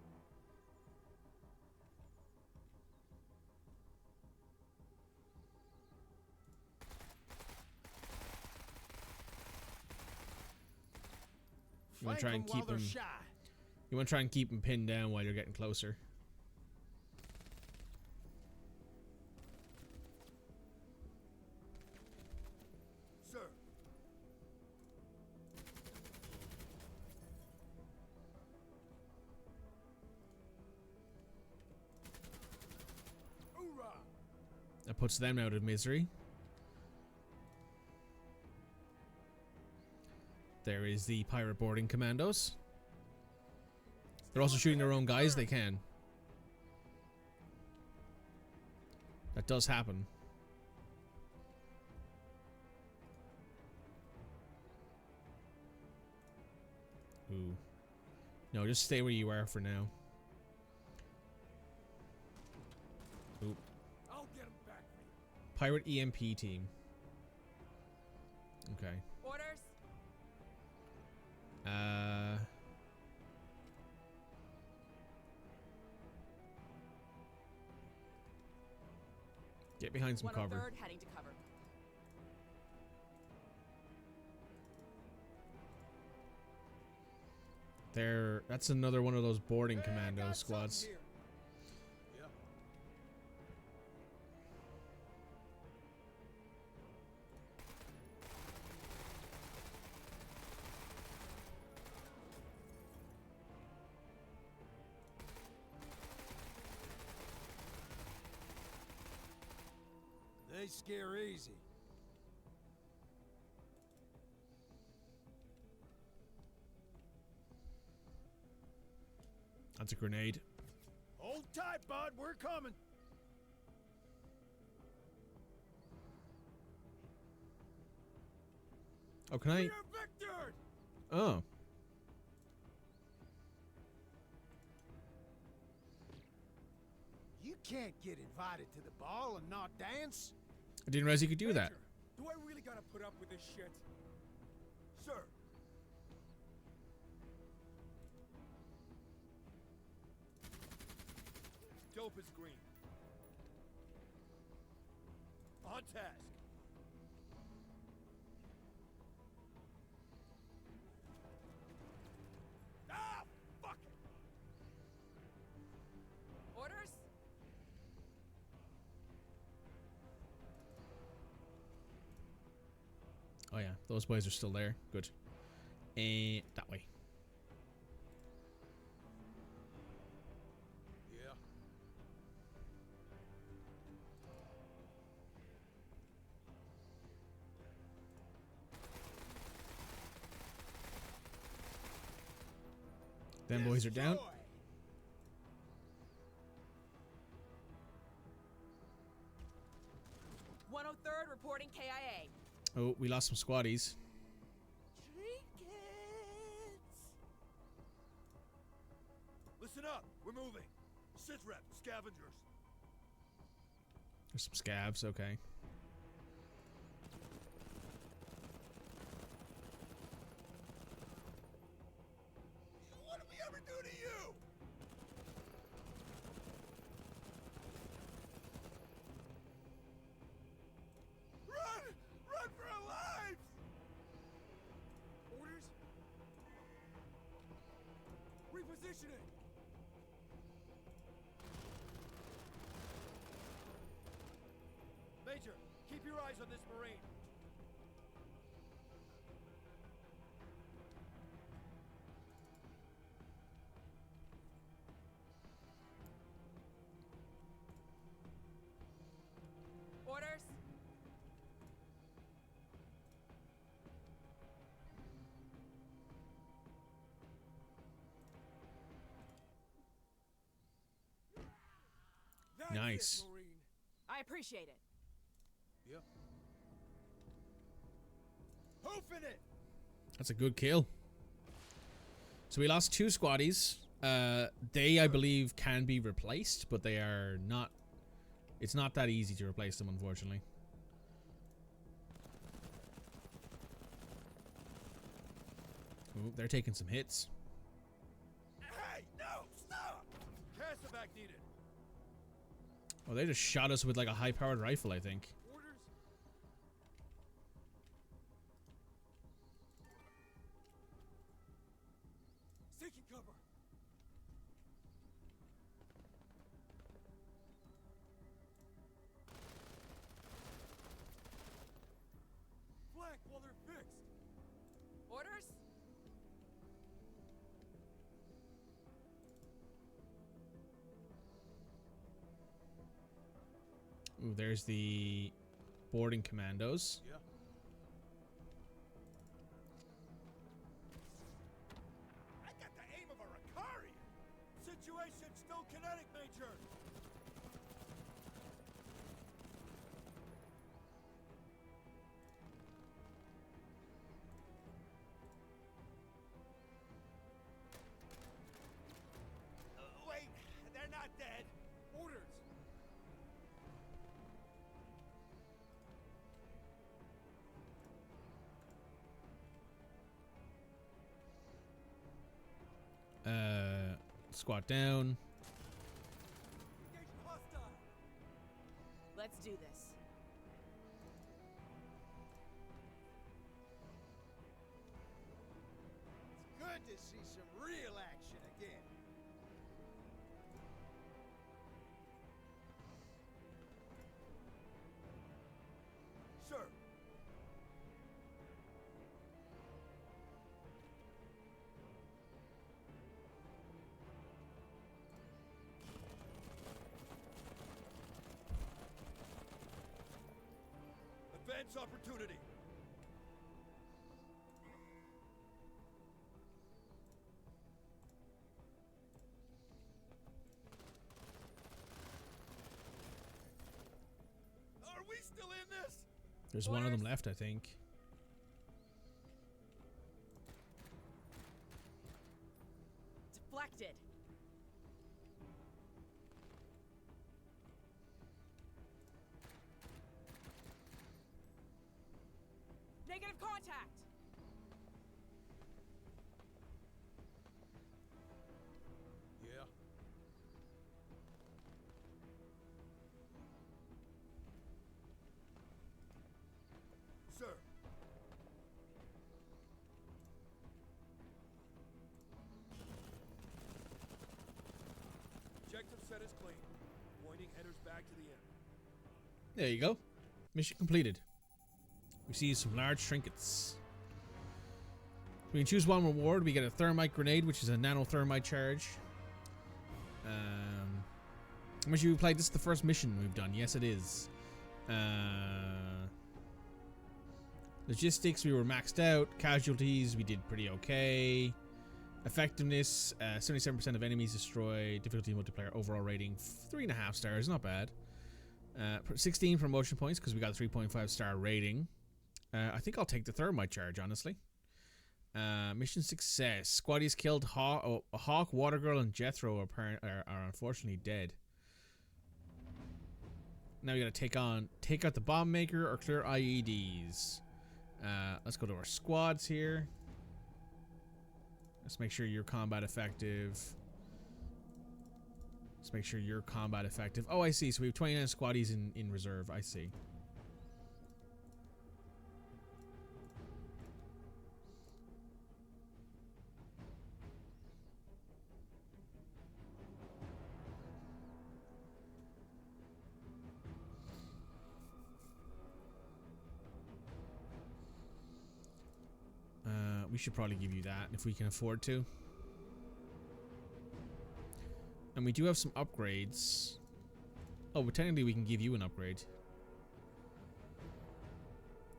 You want to try and keep them. You want to try and keep them pinned down while you're getting closer. Sir. Hoorah! That puts them out of misery. There is the pirate boarding commandos. They're also shooting their own guys. They can. That does happen. Ooh. No, just stay where you are for now. Ooh. I'll get him back. Pirate EMP team. Okay. Orders. Get behind some cover. 103rd heading to cover. That's another one of those boarding commando squads. Yeah. They scare easy. That's a grenade. Hold tight, bud. We're coming. Oh, can I? We are victored. Oh. You can't get invited to the ball and not dance. I didn't realize you could do that. Major, do I really gotta put up with this shit? Sir. Dope is green. On task. Ah, fuck it. Orders. Oh yeah, those boys are still there. Good. And that way. Yeah. Them boys are down. Destroy. One 103rd reporting KIA. Oh, we lost some squaddies. Trinkets. Listen up. We're moving. Sit rep, scavengers. There's some scabs. Okay. What did we ever do to you? Run! Run for our lives! Orders? Repositioning! Major, Keep your eyes on this Marine. Orders? That's Nice. it, Marine. I appreciate it. Yep. Hoofing it. That's a good kill. So we lost 2 squaddies. They, I believe, can be replaced, but they are not. It's not that easy to replace them, unfortunately. Ooh, they're taking some hits. Hey, no, stop! Casaback needed. Oh, they just shot us with like a high-powered rifle, I think. Orders? Seeking cover. Flank while they're fixed. Orders? Ooh, there's the boarding commandos. Yeah. I got the aim of a Ricarian. Situation still kinetic, Major. Wait, they're not dead. Orders. Squat down. Engaging hostile. Let's do this. It's good to see some real action again. Sir. Advance opportunity. Are we still in this? There's one of them left, I think. Deflected. Negative contact. Yeah. Sir. Objective set is clean. Pointing headers back to the end. There you go. Mission completed. We see some large trinkets. We can choose one reward. We get a thermite grenade, which is a nano thermite charge. How much have you played? This is the first mission we've done. Yes, it is. Logistics, we were maxed out. Casualties, we did pretty okay. Effectiveness, 77% of enemies destroyed. Difficulty multiplayer, overall rating 3.5 stars, not bad. 16 promotion points because we got a 3.5 star rating. I think I'll take the thermite charge, honestly. Mission success. Squaddies killed Hawk, Water Girl, and Jethro are unfortunately dead. Now we gotta take out the bomb maker or clear IEDs. Let's go to our squads here. Let's make sure you're combat effective. Let's make sure you're combat effective. Oh, I see. So we have 29 squaddies in reserve. I see. We should probably give you that if we can afford to. And we do have some upgrades. Oh, but technically we can give you an upgrade.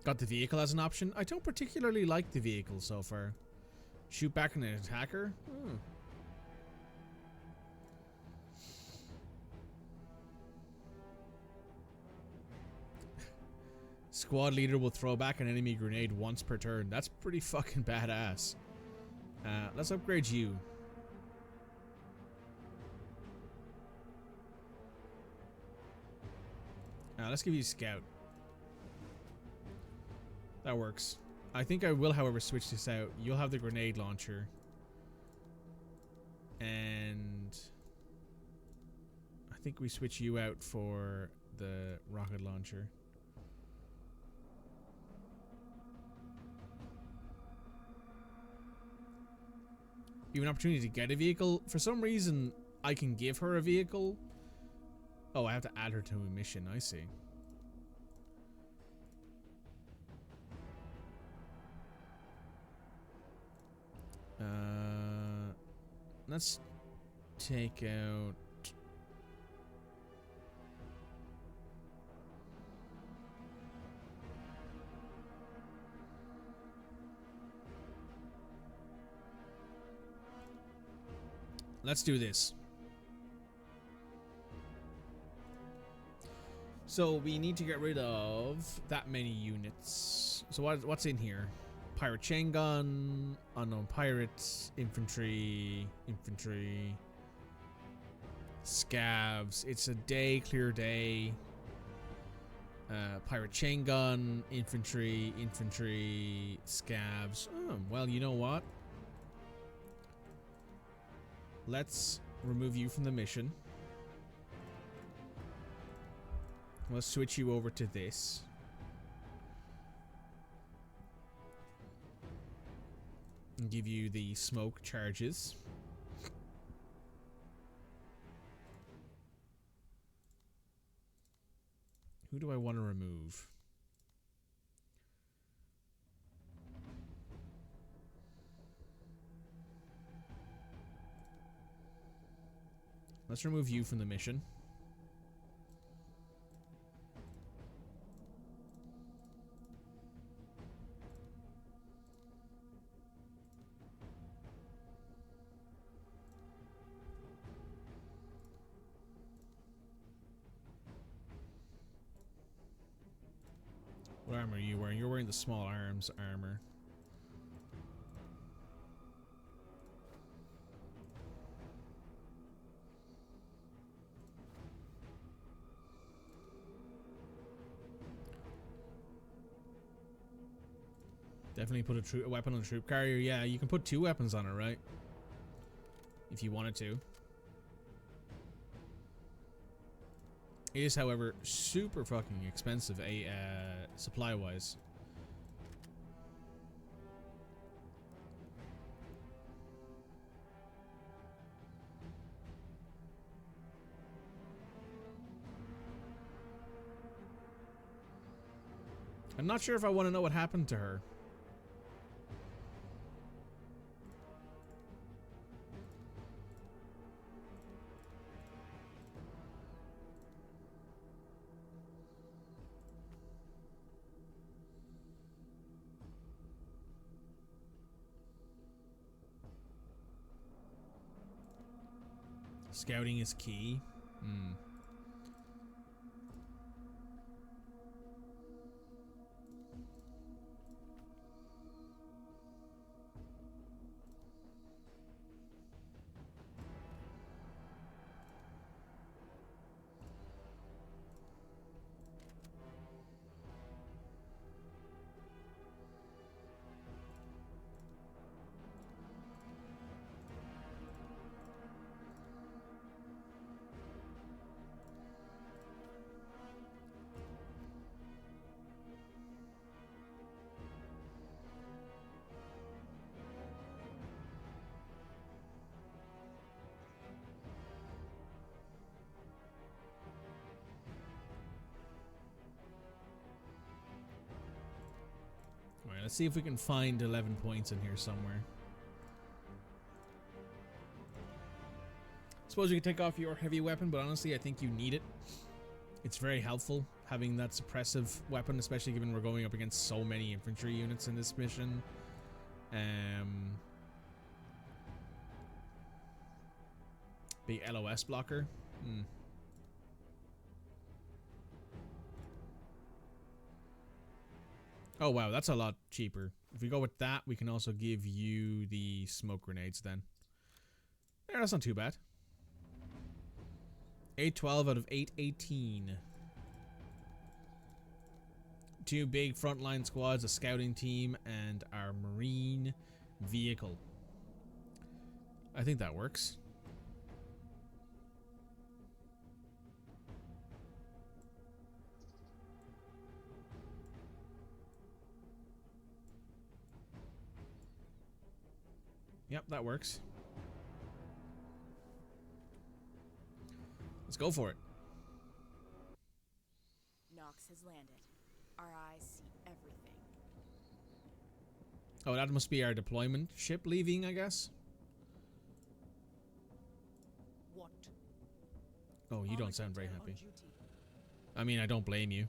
Got the vehicle as an option. I don't particularly like the vehicle so far. Shoot back at an attacker? Hmm. Squad leader will throw back an enemy grenade once per turn. That's pretty fucking badass. Let's upgrade you. Let's give you scout. That works. I think I will, however, switch this out. You'll have the grenade launcher. And I think we switch you out for the rocket launcher. You have an opportunity to get a vehicle. For some reason, I can give her a vehicle. Oh, I have to add her to a mission. I see. Let's take out... Let's do this. So we need to get rid of that many units. So what's in here? Pirate chain gun, unknown pirates, infantry, scavs. It's a day, clear day. Pirate chain gun, infantry, scavs. Oh, well, you know what? Let's remove you from the mission. Let's switch you over to this. And give you the smoke charges. Who do I want to remove? Let's remove you from the mission. What armor are you wearing? You're wearing the small arms armor. Definitely put a weapon on the troop carrier. Yeah, you can put 2 weapons on it, right? If you wanted to. It is, however, super fucking expensive, supply-wise. I'm not sure if I want to know what happened to her. Scouting is key. Hmm. let's see if we can find 11 points in here somewhere. Suppose you can take off your heavy weapon, but honestly, I think you need it. It's very helpful having that suppressive weapon, especially given we're going up against so many infantry units in this mission. Big LOS blocker. Oh wow, that's a lot cheaper. If we go with that, we can also give you the smoke grenades then. Yeah, that's not too bad. 812 out of 818. 2 big frontline squads, a scouting team, and our marine vehicle. I think that works. Yep, that works. Let's go for it. Nox has landed. Our eyes see everything. Oh, that must be our deployment ship leaving, I guess. What? Oh, you don't sound very On happy. duty. I mean, I don't blame you.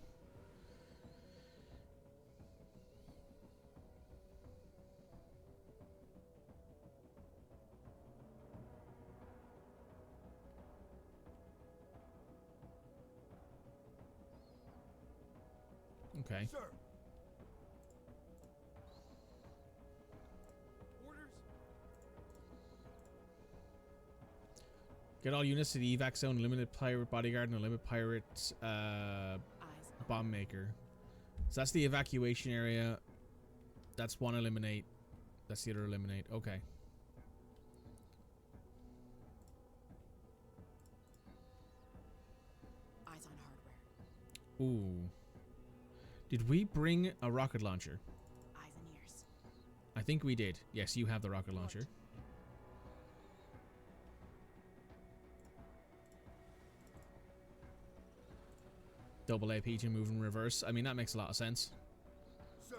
Okay. Sir. Orders? Get all units to the evac zone, eliminate pirate bodyguard, and eliminate pirate Eyes bomb maker. So that's the evacuation area. That's one eliminate. That's the other eliminate. Okay. eyes on hardware. Ooh. Did we bring a rocket launcher? Eyes and ears. I think we did. Yes, you have the rocket launcher. Double AP to move in reverse. I mean, that makes a lot of sense. Sir.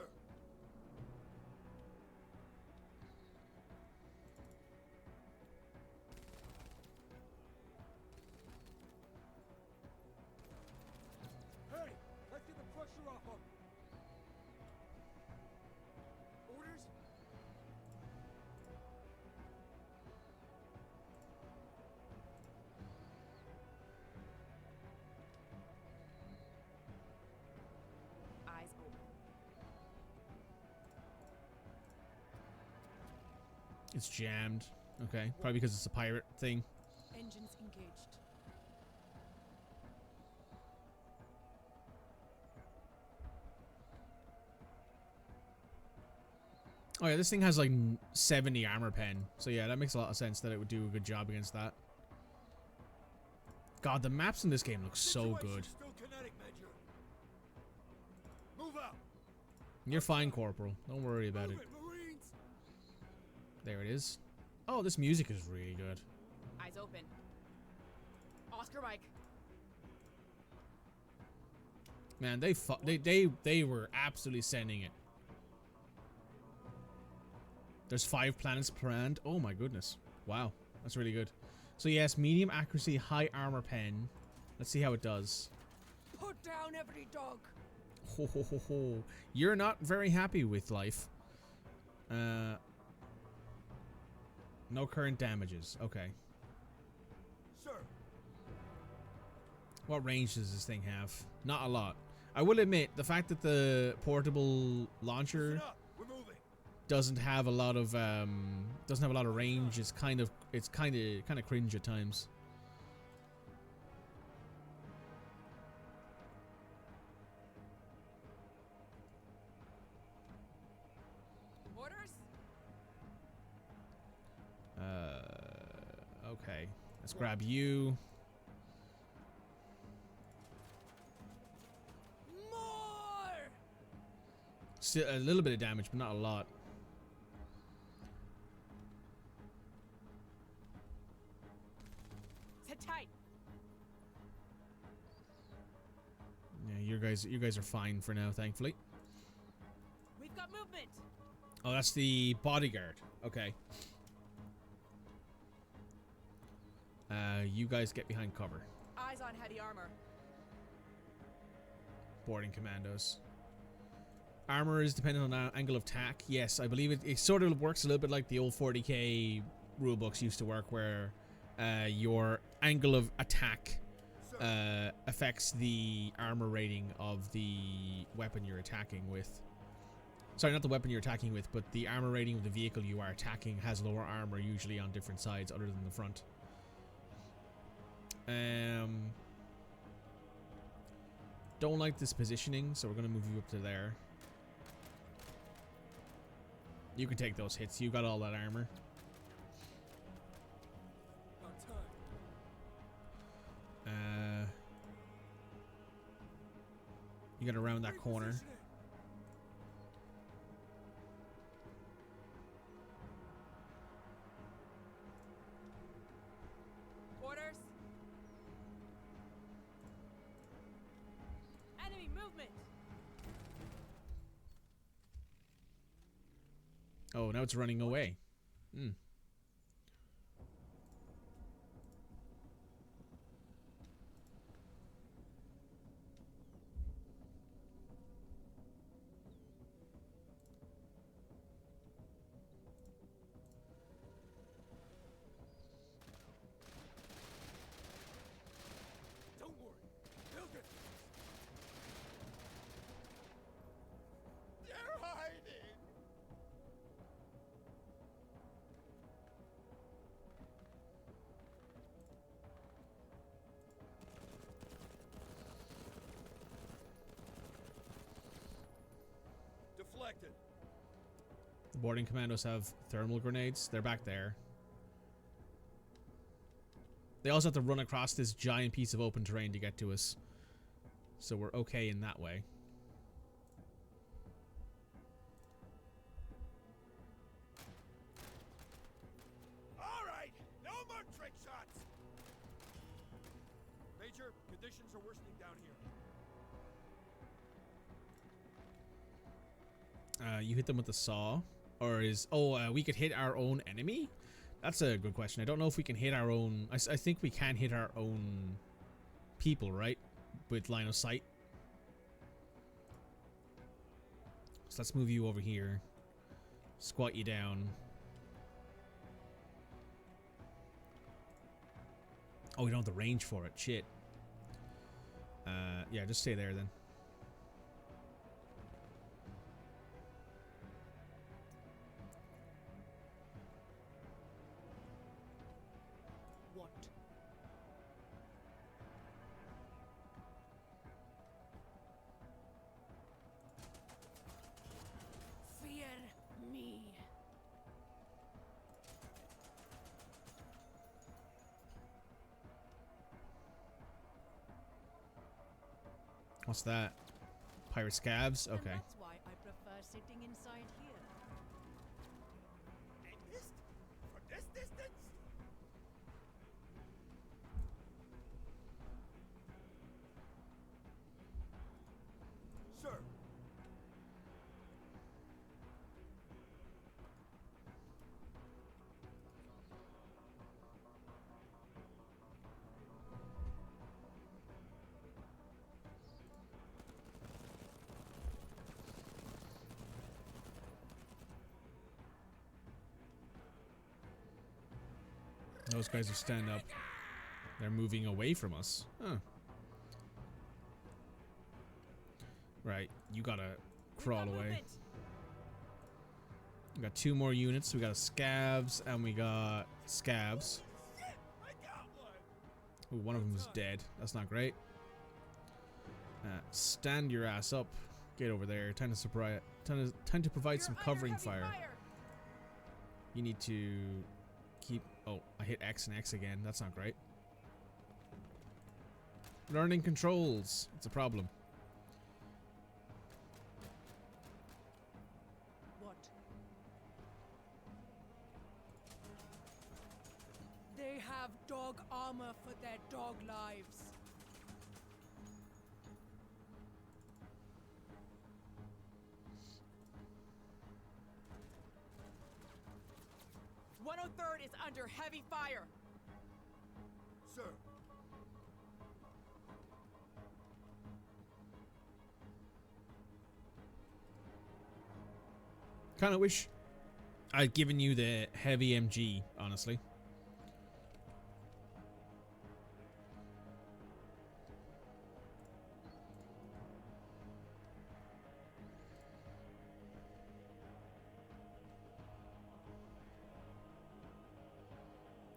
Hey, let's get the pressure off him. Orders? Eyes open. It's jammed. Okay, probably because it's a pirate thing. Engines engaged. Oh yeah, this thing has like 70 armor pen. So yeah, that makes a lot of sense that it would do a good job against that. God, the maps in this game look so good. Still kinetic, Major. Move out. You're fine, Corporal. Don't worry about it. Move it, Marines. There it is. Oh, this music is really good. Eyes open. Oscar Mike. Man, they were absolutely sending it. There's 5 planets planned. Oh my goodness. Wow, that's really good. So yes, medium accuracy, high armor pen. Let's see how it does. Put down every dog. Ho ho ho ho. You're not very happy with life. No current damages. Okay. Sir. What range does this thing have? Not a lot. I will admit, the fact that the portable launcher Listen up. We're moving. doesn't have a lot of range is kind of cringe at times. Orders? Okay. Let's grab you. More! Still a little bit of damage, but not a lot. Sit tight. Yeah, you guys are fine for now, thankfully. We've got movement. Oh, that's the bodyguard. Okay. You guys get behind cover. Eyes on heavy armor. Boarding commandos. Armor is dependent on angle of attack. Yes, I believe it sort of works a little bit like the old 40k rulebooks used to work, where your angle of attack affects the armor rating of the weapon you're attacking with. Sorry, not the weapon you're attacking with, but the armor rating of the vehicle you are attacking has lower armor usually on different sides other than the front. Don't like this positioning, so we're going to move you up to there. You can take those hits. You got all that armor. You got to round that corner. Orders. Enemy movement. Oh, now it's running away. Hmm. Don't worry. They'll get this. They're hiding. Deflected. The boarding commandos have thermal grenades. They're back there. They also have to run across this giant piece of open terrain to get to us. So we're okay in that way. All right, no more trick shots. Major, conditions are worsening down here. You hit them with the saw, or is we could hit our own enemy? That's a good question. I don't know if we can hit our own. I think we can hit our own people, right? With line of sight. So let's move you over here. Squat you down. Oh, we don't have the range for it. Shit. Yeah, just stay there then. What? Fear me. What's that? Pirate scabs? And Okay. that's why I prefer sitting inside here. They missed from this distance. Sir. Those guys who stand up. They're moving away from us. Huh. Right, you gotta crawl away. Movement. We got 2 more units. We got scabs and we got scabs. Shit, I got one. Ooh, one of them is dead. That's not great. Stand your ass up. Get over there. Time to provide some You're under covering heavy fire. You need to keep. Oh, I hit X and X again. That's not great. Learning controls. It's a problem. What? They have dog armor for their dog lives. fort is under heavy fire. Sir. Kind of wish I'd given you the heavy MG, honestly.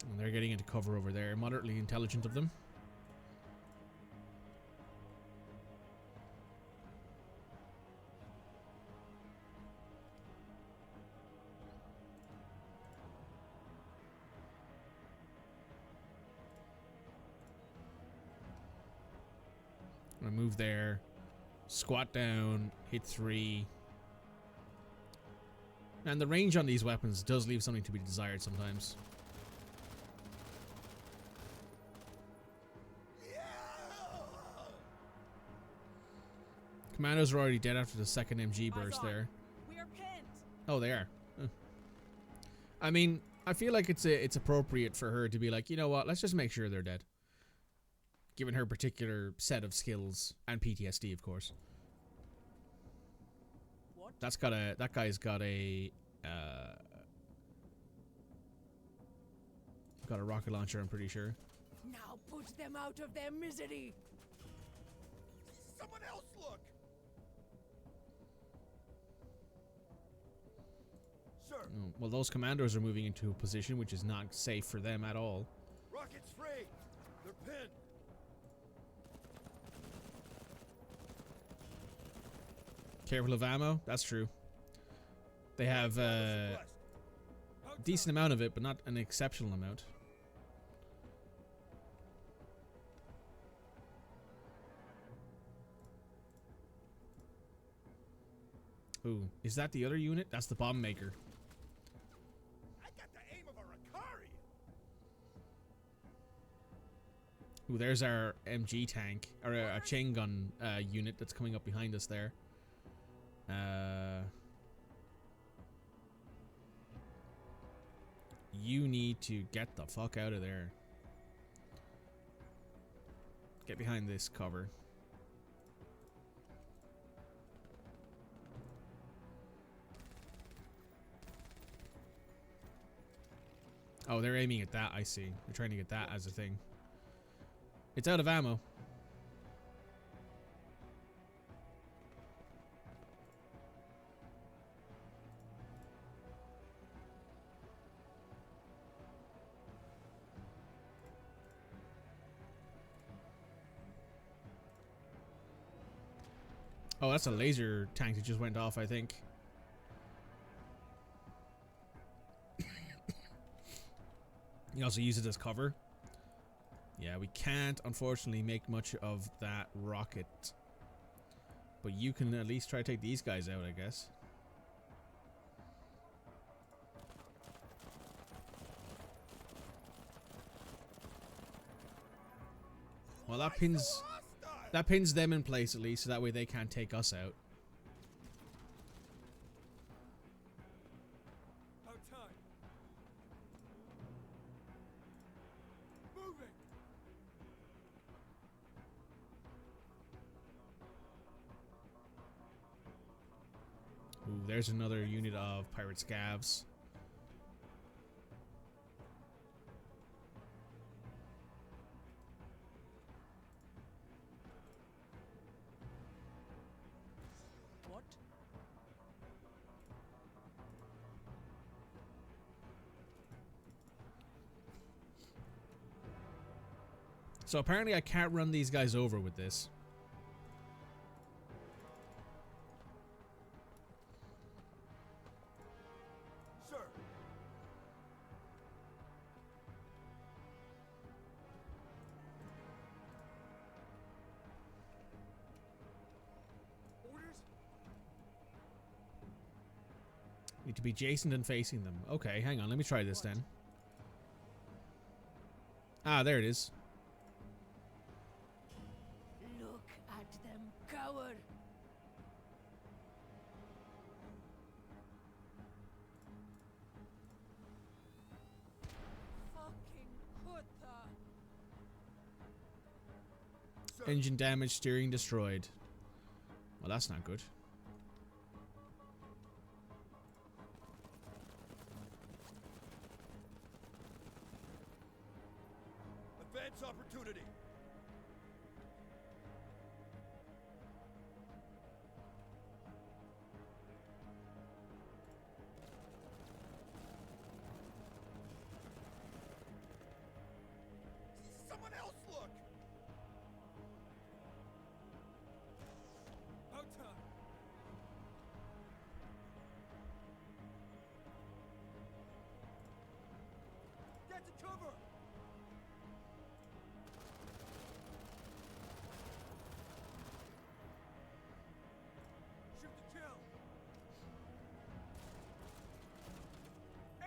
And they're getting into cover over there. Moderately intelligent of them. I'm gonna move there, squat down, hit 3. And the range on these weapons does leave something to be desired sometimes. Commandos are already dead after the second MG burst there. We are pinned. Oh, they are. Huh. I mean, I feel like it's appropriate for her to be like, you know what? Let's just make sure they're dead. Given her particular set of skills and PTSD, of course. What? That guy's got a rocket launcher, I'm pretty sure. Now put them out of their misery. Someone else look. Sir. Oh, well, those commandos are moving into a position which is not safe for them at all. Rockets free. They're pinned. Careful of ammo. That's true. They have a decent amount of it, but not an exceptional amount. Ooh, is that the other unit? That's the bomb maker. I got the aim of a Ricari. Ooh, there's our MG tank, or a chain gun unit that's coming up behind us there. You need to get the fuck out of there. Get behind this cover. Oh, they're aiming at that, I see. They're trying to get that as a thing. It's out of ammo. Oh, that's a laser tank that just went off, I think. You also use it as cover. Yeah, we can't, unfortunately, make much of that rocket. But you can at least try to take these guys out, I guess. Well, that pins them in place at least, so that way they can't take us out. About time. Moving. Ooh, there's another unit of pirate scavs. What? So apparently I can't run these guys over with this. Sir. Orders? Need to be adjacent and facing them. Okay, hang on. Let me try this then. Ah, there it is. Look at them cower. sir. Engine damage, steering destroyed. Well, that's not good. Advance opportunity. Someone else look. About time. Get to cover. Shoot to kill.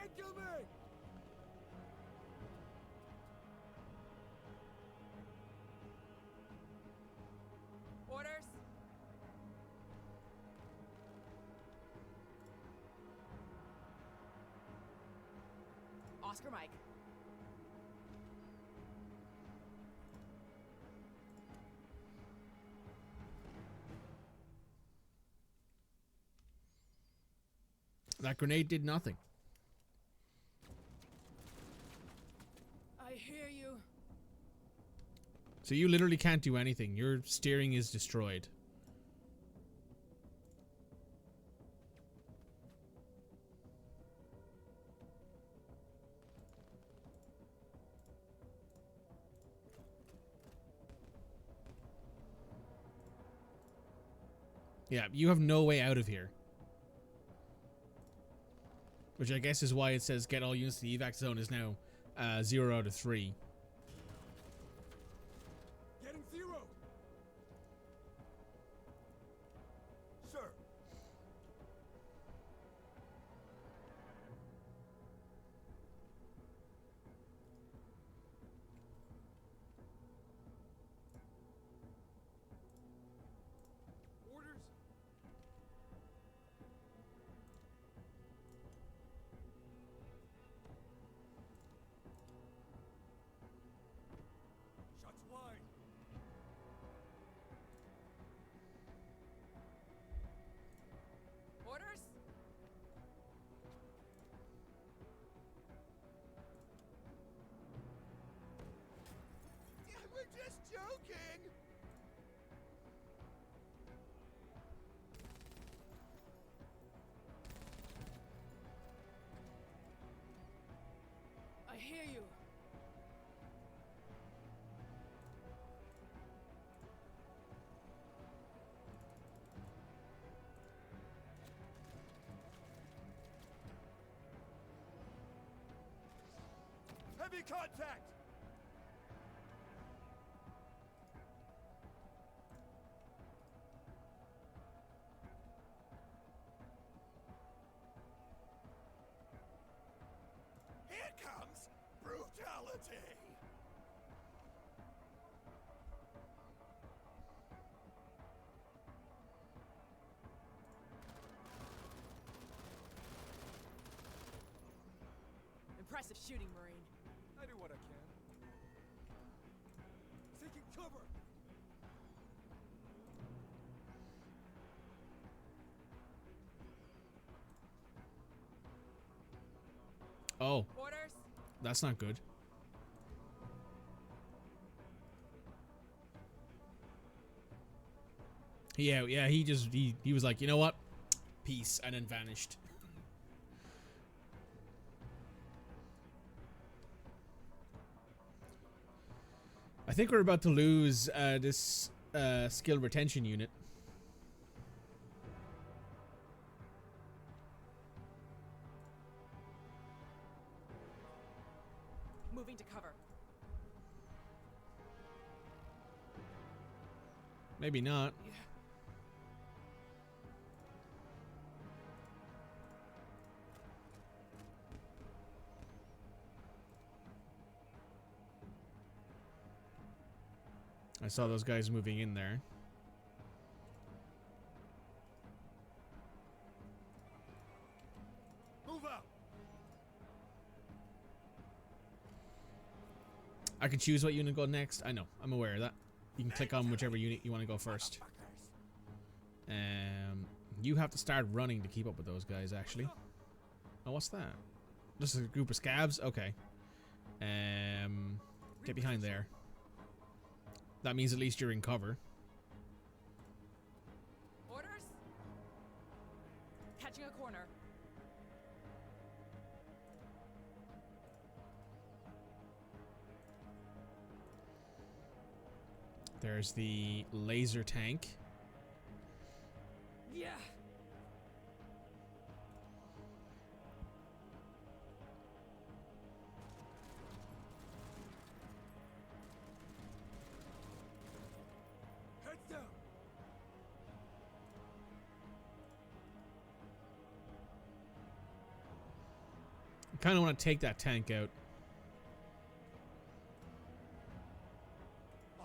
And kill me. Orders. Oscar Mike. That grenade did nothing. I hear you. So you literally can't do anything. Your steering is destroyed. Yeah, you have no way out of here. Which I guess is why it says get all units to the evac zone is now 0 out of 3. Getting 0. Sir. Orders. Shots wide. Orders. Yeah, we're just joking. I hear you. Heavy contact. Here comes brutality. Impressive shooting, Marine. I do what I can. Taking cover. Oh, Orders. that's not good. Yeah, he was like, you know what? Peace, and then vanished. I think we're about to lose this skill retention unit. Moving to cover. Maybe not. Yeah. I saw those guys moving in there. Move out. I can choose what unit go next. I know. I'm aware of that. You can click on whichever unit you want to go first. You have to start running to keep up with those guys, actually. Oh, what's that? Just a group of scabs? Okay. Get behind there. That means at least you're in cover. Orders? Catching a corner. There's the laser tank. Yeah. Heads down. I kind of want to take that tank out.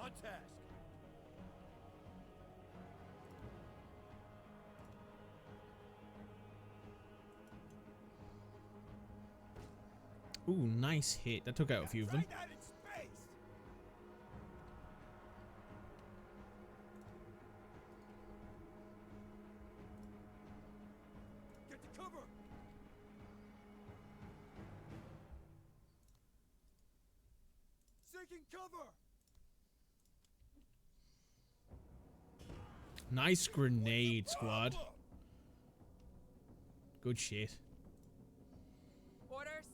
On task. Ooh, nice hit. That took out a few of them. Try that in space. Get to cover. Seeking cover. Nice grenade, squad. Good shit. Orders?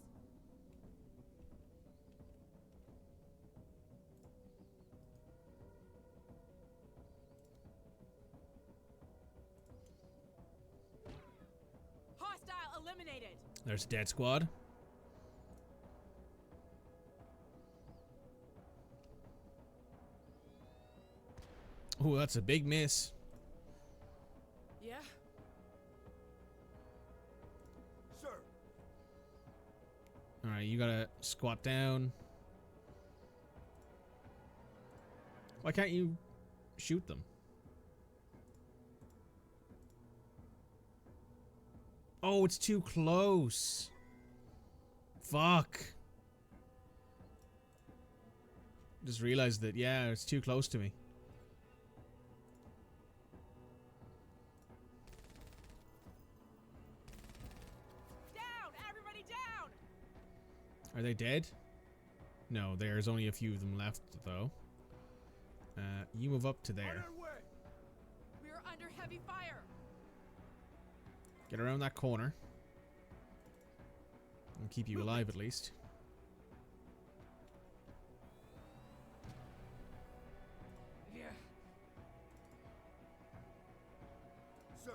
Hostile eliminated. There's a dead squad. Ooh, that's a big miss. Yeah. Sir. Alright, you gotta squat down. Why can't you shoot them? Oh, it's too close. Fuck. Just realized that, yeah, it's too close to me. Down! Everybody down! Are they dead? No, there's only a few of them left, though. You move up to On there. our way. We are under heavy fire. Get around that corner. And keep you alive, at least. Yeah. Sir.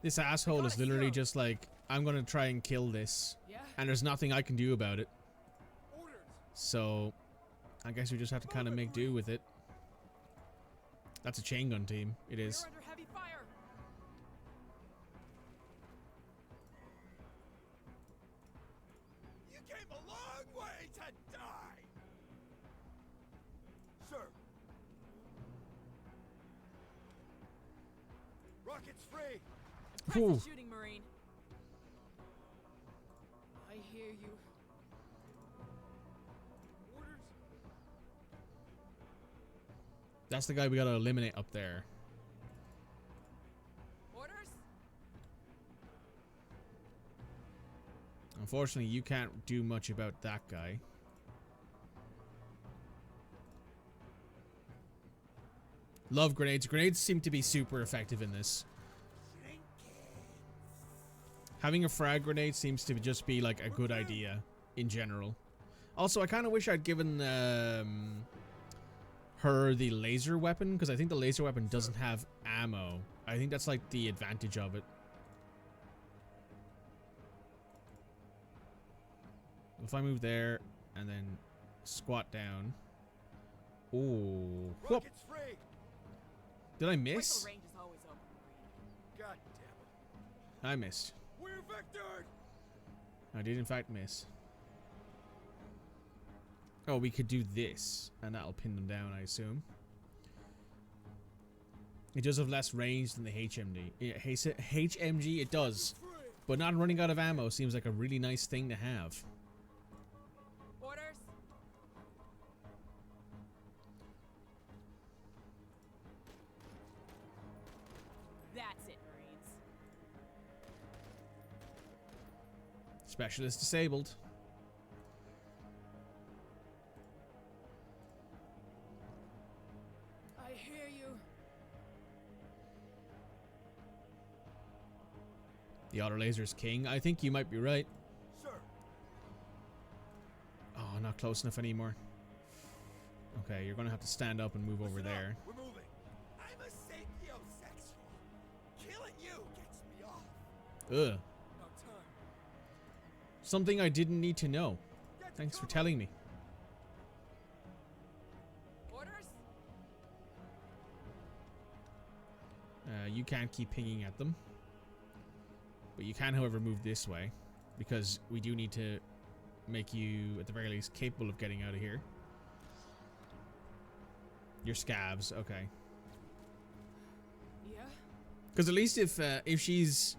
This asshole is literally just like, I'm gonna try and kill this. Yeah. And there's nothing I can do about it. Orders. So, I guess we just have to kind of make do with it. That's a chain gun team. It is. We're under heavy fire. You came a long way to die. Sir. Rockets free. Whew. Shooting Marine. I hear you. Orders. That's the guy we gotta eliminate up there. Orders? Unfortunately, you can't do much about that guy. Love grenades. Grenades seem to be super effective in this. Having a frag grenade seems to just be like a good idea in general. Also, I kind of wish I'd given her the laser weapon, because I think the laser weapon doesn't have ammo. I think that's like the advantage of it. If I move there and then squat down. Ooh. Whoop. Rockets free. Did I Rifle miss? range is always open, Marine. God damn it. I missed. We're victored! I did in fact miss. Oh, we could do this, and that'll pin them down, I assume. It does have less range than the HMG. Yeah, HMG, it does. Free! But not running out of ammo seems like a really nice thing to have. Orders? That's it, Marines. Specialist disabled. I hear you. The auto laser's king. I think you might be right. Sir! Oh, not close enough anymore. Okay, you're gonna have to stand up and move over Listen up, there. we're moving. I'm a sapiosexual. Killing you gets me off. Ugh. About time. Something I didn't need to know. Get to Thanks for cover. telling me. Orders? You can't keep pinging at them. But you can, however, move this way. Because we do need to make you, at the very least, capable of getting out of here. You're scabs, okay. Yeah? Because at least if she's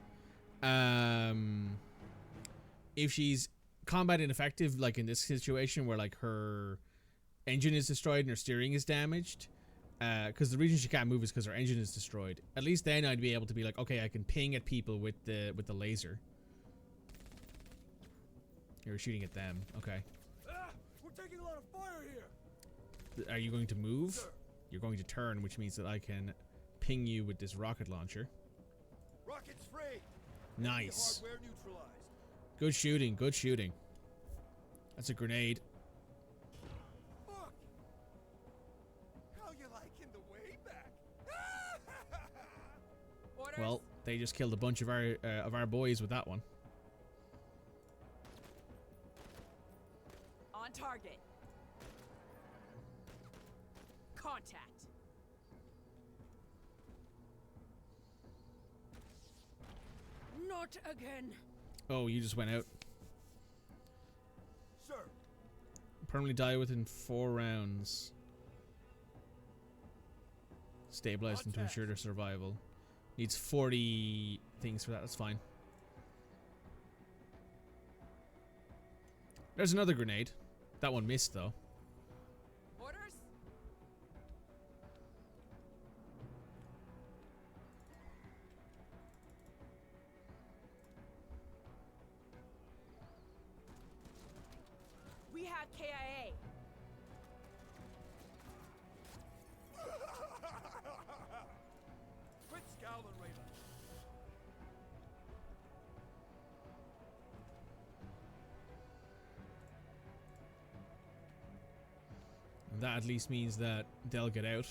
combat ineffective, like in this situation where like her engine is destroyed and her steering is damaged, because the reason she can't move is because her engine is destroyed. At least then I'd be able to be like, okay, I can ping at people with the laser. You're shooting at them, okay. Ah, we're taking a lot of fire here. Are you going to move? Sir. You're going to turn, which means that I can ping you with this rocket launcher. Rockets free. Nice. Hardware neutralized. Good shooting, good shooting. That's a grenade. Fuck. How you liking the way back? Orders? Well, they just killed a bunch of our boys with that one. On target. Contact. Not again. Oh, you just went out. Sir. Permanently die within 4 rounds. Stabilize them to ensure their survival. Needs 40 things for that, that's fine. There's another grenade. That one missed though. Orders? We have KIA. Quit scowling, Raylan. And that at least means that they'll get out.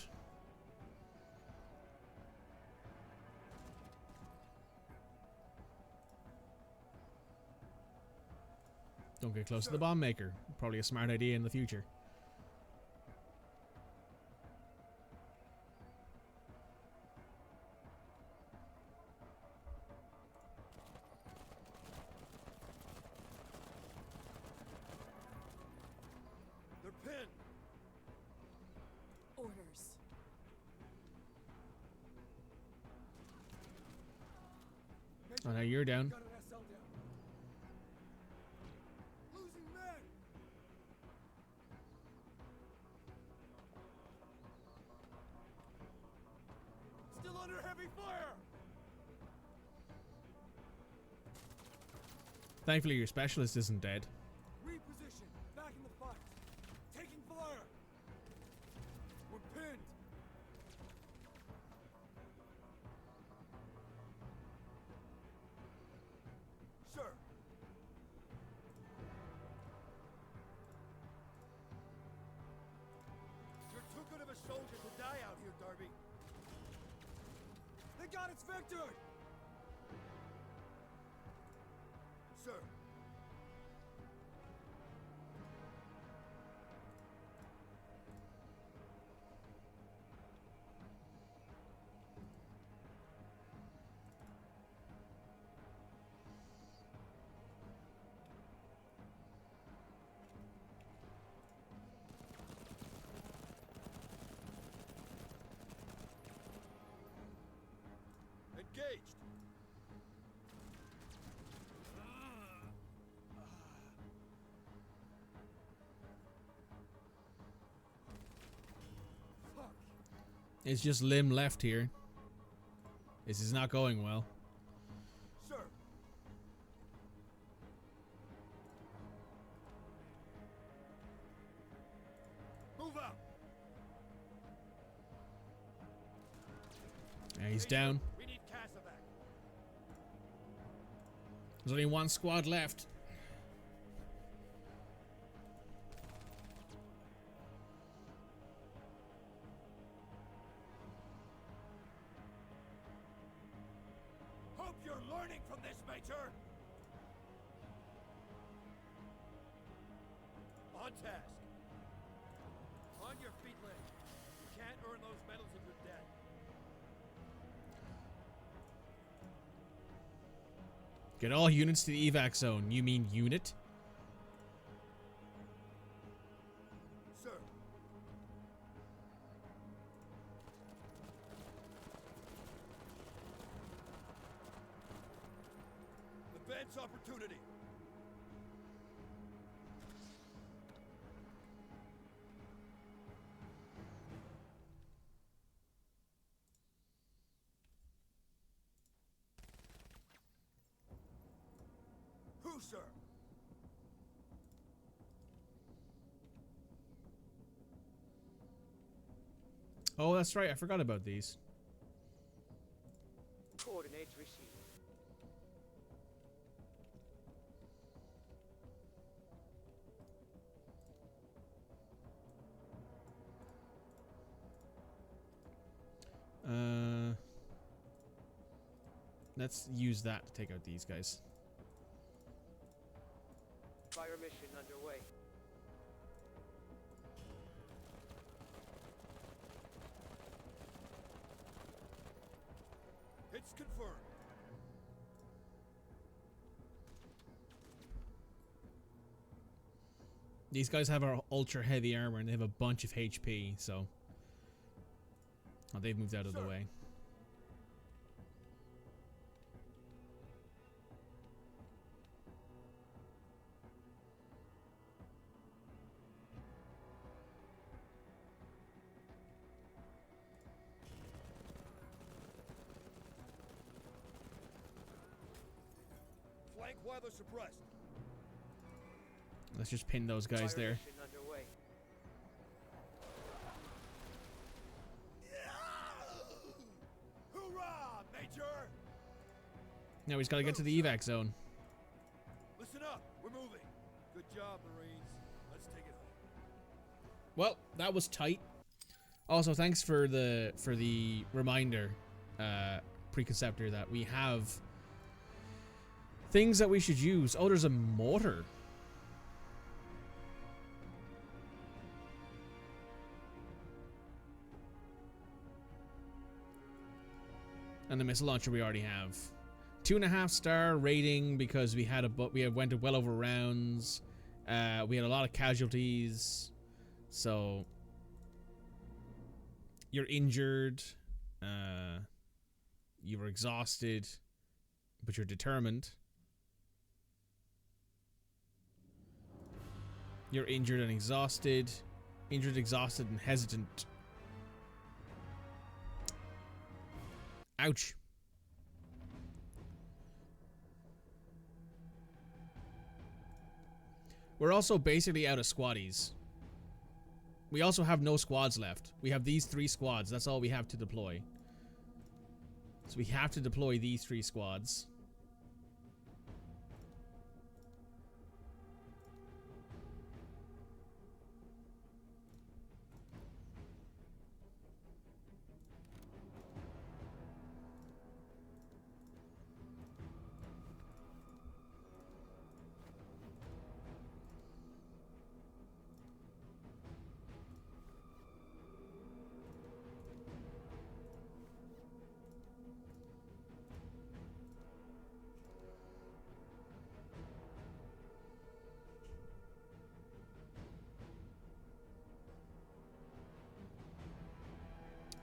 Don't get close to the bomb maker. Probably a smart idea in the future. They're pinned. Orders. Oh, now you're down. Got an SL down. Losing men. Still under heavy fire. Thankfully your specialist isn't dead. Reposition. Back in the fight. Taking fire. We're pinned. Sir. You're too good of a soldier to die out here, Darby. They got its victor! Sir. engaged. Fuck. It's just Lim left here. This is not going well. Sir. Move out. Yeah, he's down. We need Casaback. There's only one squad left. Hope you're learning from this, Major. On task. On your feet, Lynn. You can't earn those medals if you're dead. Get all units to the evac zone. You mean unit? Sir. The Mence opportunity. Who, sir? Oh, that's right. I forgot about these. Coordinates received. Let's use that to take out these guys. Fire mission underway. It's confirmed. These guys have our ultra heavy armor and they have a bunch of HP, so... Oh, they've moved out of the Sir. way. Flank while they're suppressed. Let's just pin those guys Fire there. mission underway. Hoorah, Major! Now he's got to get to the evac zone. Listen up, we're moving. Good job, Marines. Let's take it home. Well, that was tight. Also, thanks for the reminder, Preconceptor, that we have things that we should use. Oh, there's a mortar. And the missile launcher we already have. 2.5-star rating because we went well over rounds. We had a lot of casualties. So you're injured. You were exhausted, but you're determined. You're injured and exhausted. Injured, exhausted, and hesitant. Ouch. We're also basically out of squaddies. We also have no squads left. We have these 3 squads. That's all we have to deploy. So we have to deploy these 3 squads.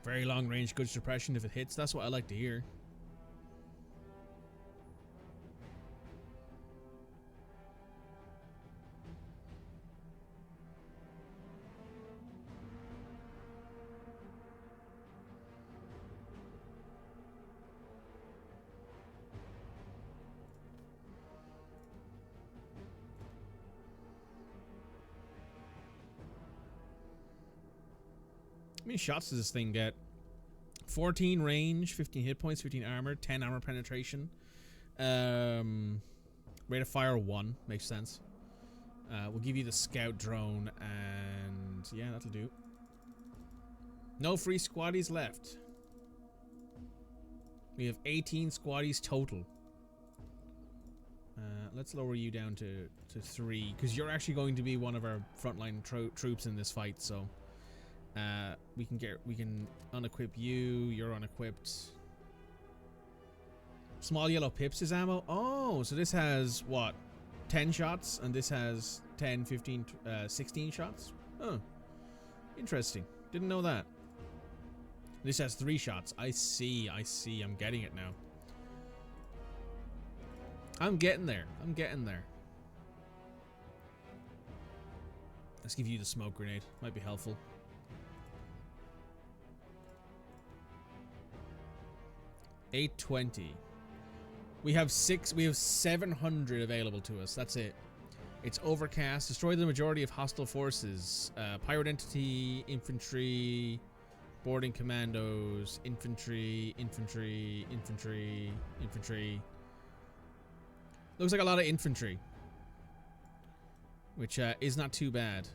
Very long range, good suppression if it hits. That's what I like to hear. How many shots does this thing get? 14 range, 15 hit points, 15 armor, 10 armor penetration. Rate of fire 1. Makes sense. We'll give you the scout drone, and yeah, that'll do. No free squaddies left. We have 18 squaddies total. Let's lower you down to 3, because you're actually going to be one of our frontline troops in this fight. So we can unequip you. You're unequipped. Small yellow pips is ammo. Oh, so this has what? 10 shots, and this has 10, 15, 16 shots. Oh, interesting. Didn't know that. This has 3 shots. I see. I'm getting it now. I'm getting there. Let's give you the smoke grenade. Might be helpful. $820. We have 700 available to us. That's it. It's overcast. Destroy the majority of hostile forces. Pirate entity, infantry, boarding commandos, infantry. Looks like a lot of infantry, which is not too bad.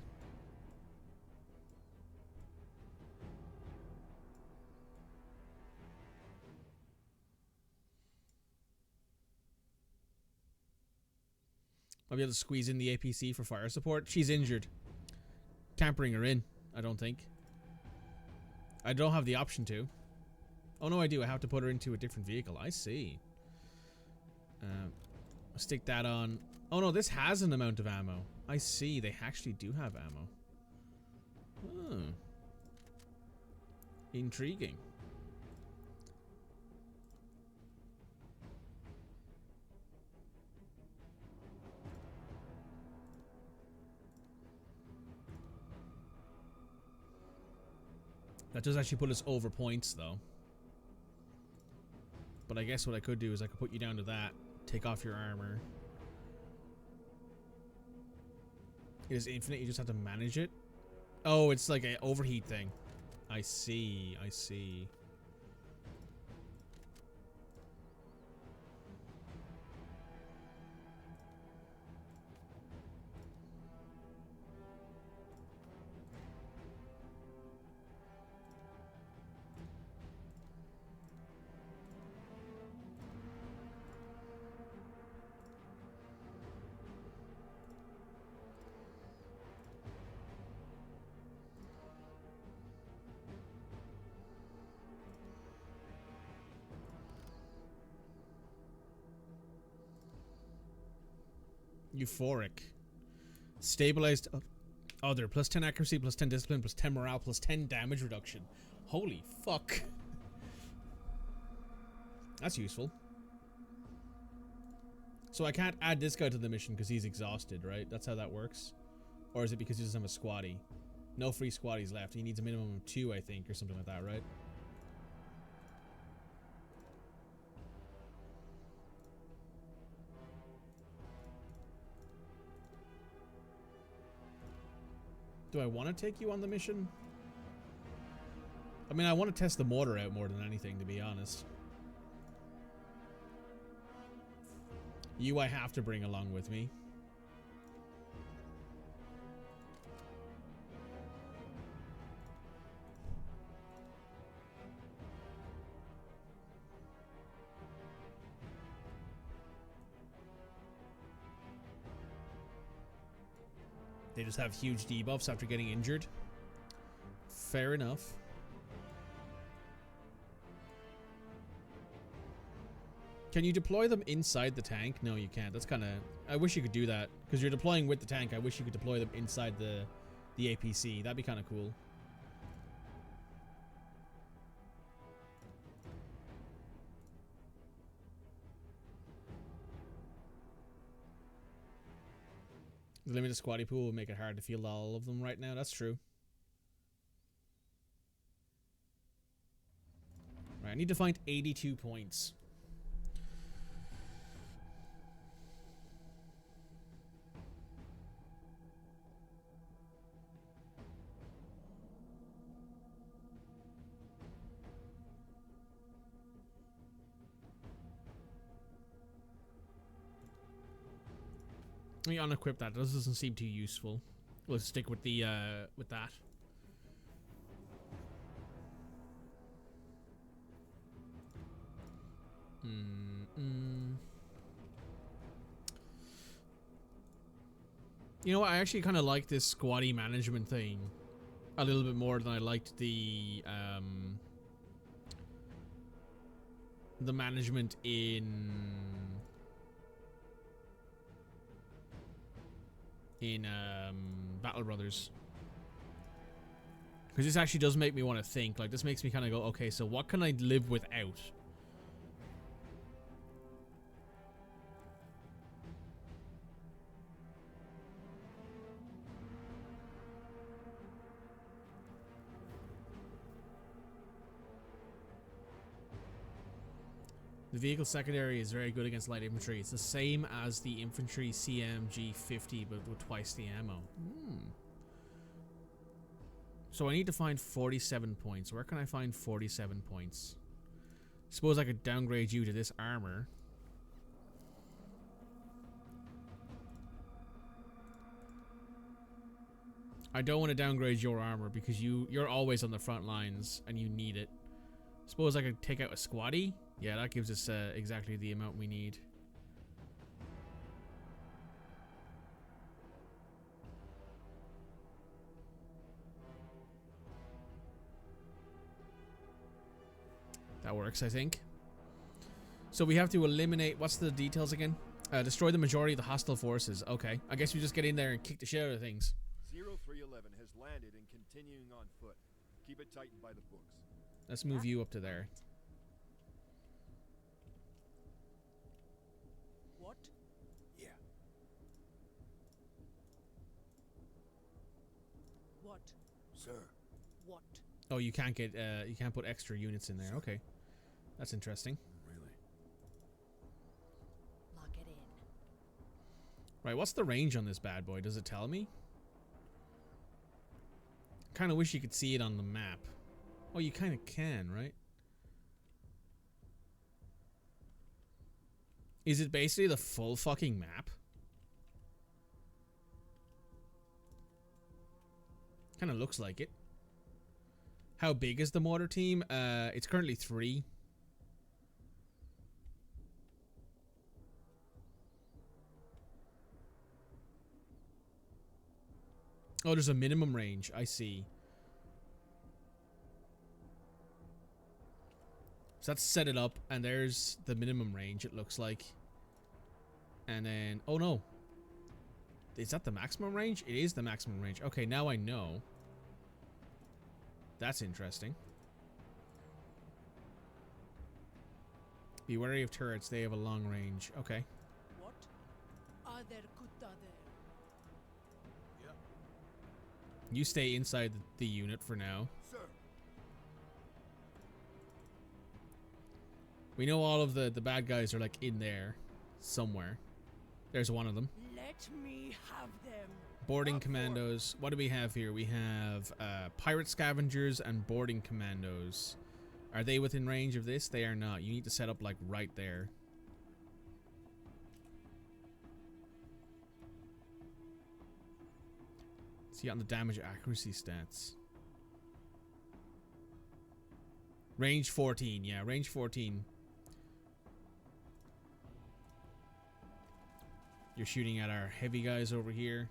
I'll be able to squeeze in the APC for fire support. She's injured. Can't bring her in, I don't think. I don't have the option to. Oh no, I do. I have to put her into a different vehicle. I see. I'll stick that on. Oh no, this has an amount of ammo. I see. They actually do have ammo. Oh. Intriguing. That does actually put us over points, though. But I guess what I could do is I could put you down to that, take off your armor. It is infinite, you just have to manage it. Oh, it's like an overheat thing. I see. Euphoric. Stabilized other. Plus 10 accuracy, plus 10 discipline, plus 10 morale, plus 10 damage reduction. Holy fuck. That's useful. So I can't add this guy to the mission because he's exhausted, right? That's how that works? Or is it because he doesn't have a squatty? No free squatties left. He needs a minimum of 2, I think, or something like that, right? Do I want to take you on the mission? I mean, I want to test the mortar out more than anything, to be honest. You I have to bring along with me. They just have huge debuffs after getting injured. Fair enough. Can you deploy them inside the tank? No, you can't. That's kind of... I wish you could do that. Because you're deploying with the tank. I wish you could deploy them inside the APC. That'd be kind of cool. The limited squatty pool will make it hard to field all of them right now. That's true. Right, I need to find 82 points. Let me unequip that. This doesn't seem too useful. We'll stick with the with that. You know what? I actually kind of like this squatty management thing a little bit more than I liked the management in Battle Brothers. Because this actually does make me want to think. Like, this makes me kind of go, okay, so what can I live without? The vehicle secondary is very good against light infantry. It's the same as the infantry CMG 50, but with twice the ammo. So I need to find 47 points. Where can I find 47 points? Suppose I could downgrade you to this armor. I don't want to downgrade your armor because you're always on the front lines and you need it. Suppose I could take out a squatty. Yeah, that gives us exactly the amount we need. That works, I think. So we have to eliminate... What's the details again? Destroy the majority of the hostile forces. Okay. I guess we just get in there and kick the shit out of things. 0311 has landed and continuing on foot. Keep it tightened by the books. Let's move you up to there. What? Yeah. What? Sir. What? Oh, you can't get you can't put extra units in there. Okay. That's interesting. Really? Lock it in. Right, what's the range on this bad boy? Does it tell me? Kind of wish you could see it on the map. Oh, you kind of can, right? Is it basically the full fucking map? Kind of looks like it. How big is the mortar team? It's currently 3. Oh, there's a minimum range. I see. So let's set it up, and there's the minimum range, it looks like. And then... Oh, no. Is that the maximum range? It is the maximum range. Okay, now I know. That's interesting. Be wary of turrets. They have a long range. Okay. What? Are there kutta there? Yep. You stay inside the unit for now. Sir. We know all of the bad guys are like in there somewhere. There's one of them. Let me have them. Boarding commandos. What do we have here? We have pirate scavengers and boarding commandos. Are they within range of this? They are not. You need to set up like right there. See on the damage accuracy stats. Range 14. Yeah, range 14. You're shooting at our heavy guys over here.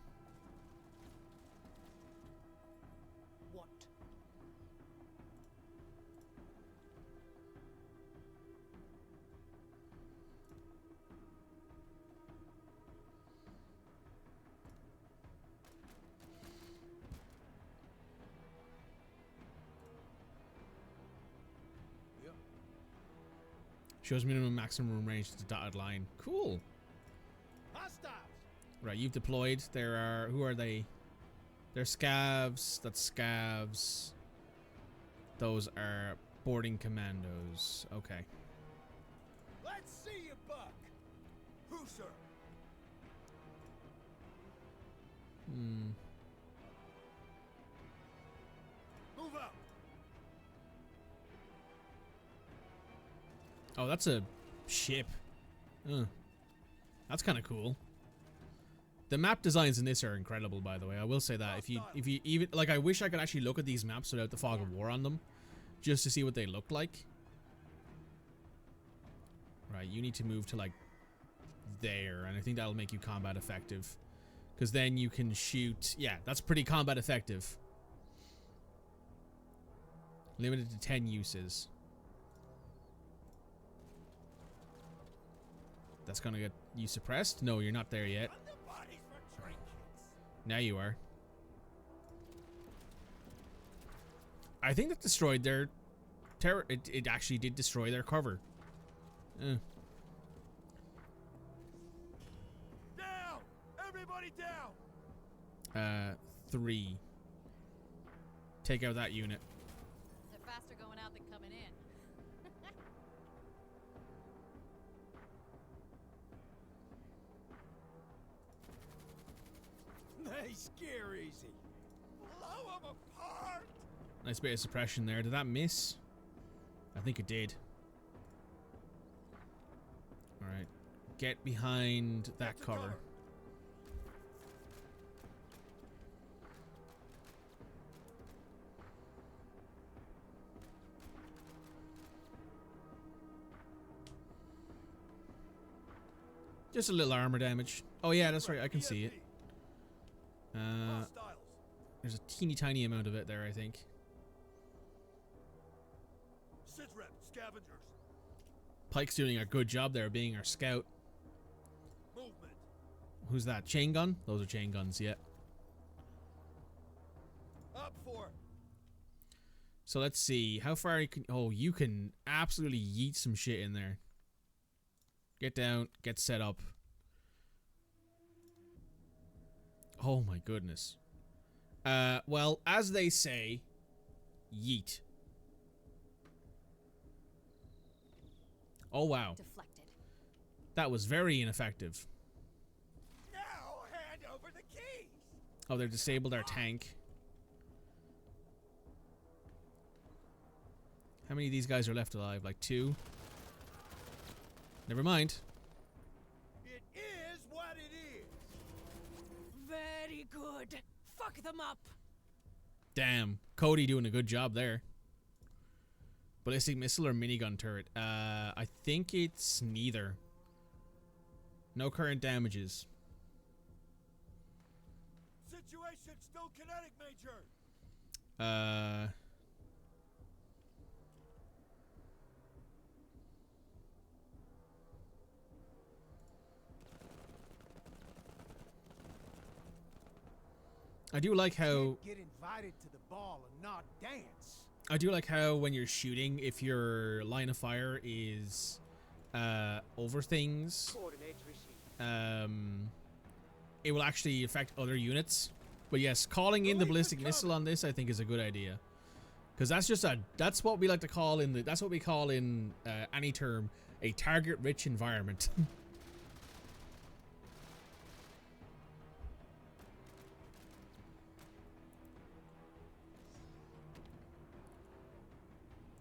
What? Yep. Shows minimum maximum range to the dotted line. Cool. Hostiles. Right, you've deployed. There are... Who are they? They're scavs. That's scavs. Those are boarding commandos. Okay. Let's see you, Buck. Who, sir? Hmm. Move out. Oh, that's a ship. That's kind of cool. The map designs in this are incredible, by the way. I will say that. If you even like, I wish I could actually look at these maps without the fog of war on them, just to see what they look like. Right, you need to move to like there, and I think that'll make you combat effective, because then you can shoot. Yeah, that's pretty combat effective. Limited to 10 uses. That's gonna get you suppressed? No, you're not there yet. Now you are. I think that destroyed their terror. It actually did destroy their cover. Down! Everybody down! 3. Take out that unit. They're faster going out than coming in. They scare easy. Blow them apart! Nice bit of suppression there. Did that miss? I think it did. Alright. Get behind that cover. Just a little armor damage. Oh yeah, that's right. I can see it. There's a teeny tiny amount of it there, I think. Sitrep, scavengers. Pike's doing a good job there being our scout. Movement. Who's that? Chain gun? Those are chain guns, yeah. Up for it. So let's see. How far you can... Oh, you can absolutely yeet some shit in there. Get down. Get set up. Oh my goodness. Well, as they say, yeet. Oh wow. Deflected. That was very ineffective. Now hand over the keys. Oh, they've disabled our tank. How many of these guys are left alive? Like 2? Never mind. It is what it is. Very good. Fuck them up. Damn. Cody doing a good job there. Ballistic missile or minigun turret? I think it's neither. No current damages. Situation still kinetic, Major. I do like how... Get invited to the ball and not dance. I do like how when you're shooting, if your line of fire is over things, Coordinates received. it will actually affect other units. But yes, calling in the ballistic missile on this, I think, is a good idea, because that's what we like to call in that's what we call in any term a target-rich environment.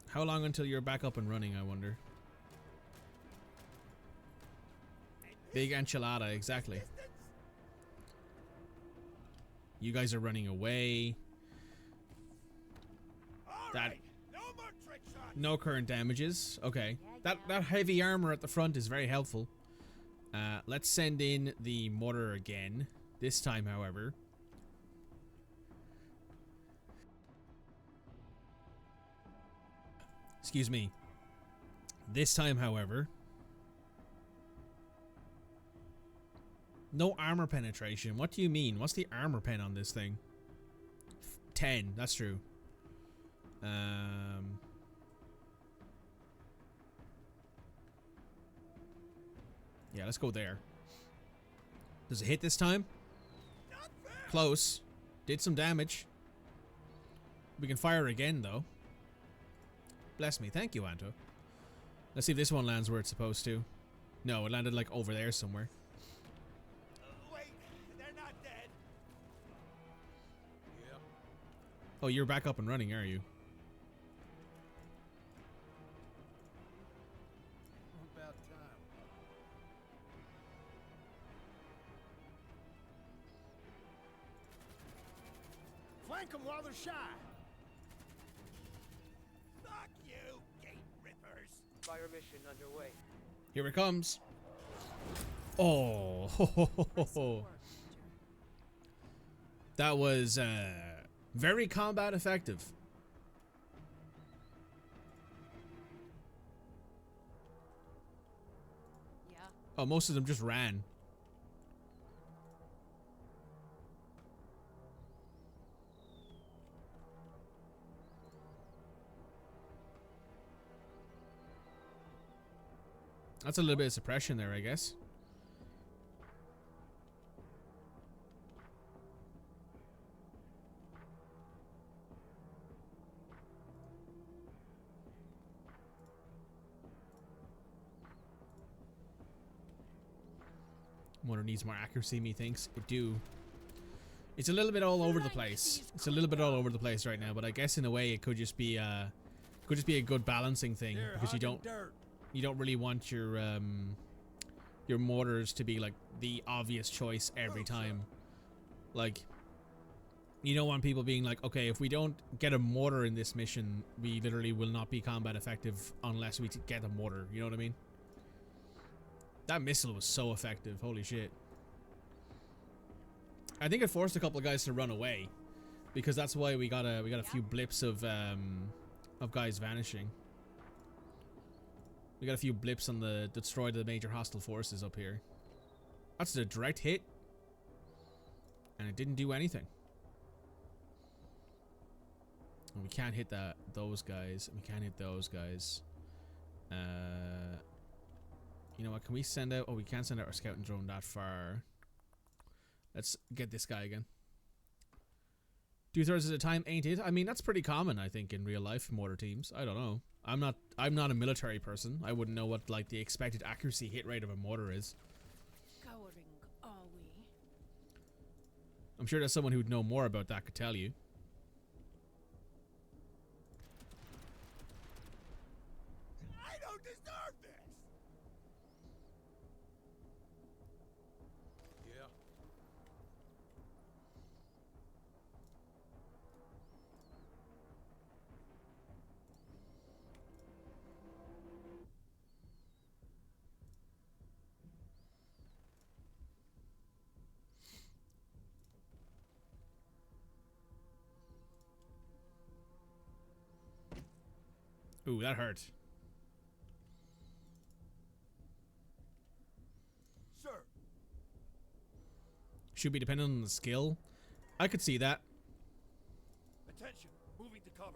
How long until you're back up and running, I wonder? Big enchilada, exactly. You guys are running away. That No more trick shots. no current damages. Okay. That heavy armor at the front is very helpful. Let's send in the mortar again. This time, however. Excuse me. This time, however, no armor penetration. What do you mean? What's the armor pen on this thing? 10. That's true. Yeah, let's go there. Does it hit this time? Close. Did some damage. We can fire again, though. Bless me. Thank you, Anto. Let's see if this one lands where it's supposed to. No, it landed like over there somewhere. Wait, they're not dead. Yep. Oh, you're back up and running, are you? About time. shy. Fuck you, gate rippers. Fire mission underway. Here it comes. Oh, that was very combat effective. Yeah. Oh, most of them just ran. That's a little bit of suppression there, I guess. Motor needs more accuracy, methinks. It do. It's a little bit all over the place. It's a little bit all over the place right now, but I guess in a way it could just be a good balancing thing, because you don't really want your mortars to be like the obvious choice every time. Like, you don't want people being like, okay, if we don't get a mortar in this mission, we literally will not be combat effective unless we get a mortar. You know what I mean? That missile was so effective. Holy shit. I think it forced a couple of guys to run away, because that's why we got a few blips of guys vanishing. We got a few blips on the destroy the major hostile forces up here. That's a direct hit, and it didn't do anything. And we can't hit those guys. And we can't hit those guys. You know what? Can we send out? Oh, we can't send out our scouting drone that far. Let's get this guy again. 2/3 of the time, ain't it? I mean, that's pretty common, I think, in real life mortar teams. I don't know. I'm not a military person. I wouldn't know what like the expected accuracy hit rate of a mortar is. Cowering, are we? I'm sure there's someone who'd know more about that could tell you. I don't deserve this. Yeah. Ooh, that hurt. Sir. Should be dependent on the skill. I could see that. Attention. Moving to cover.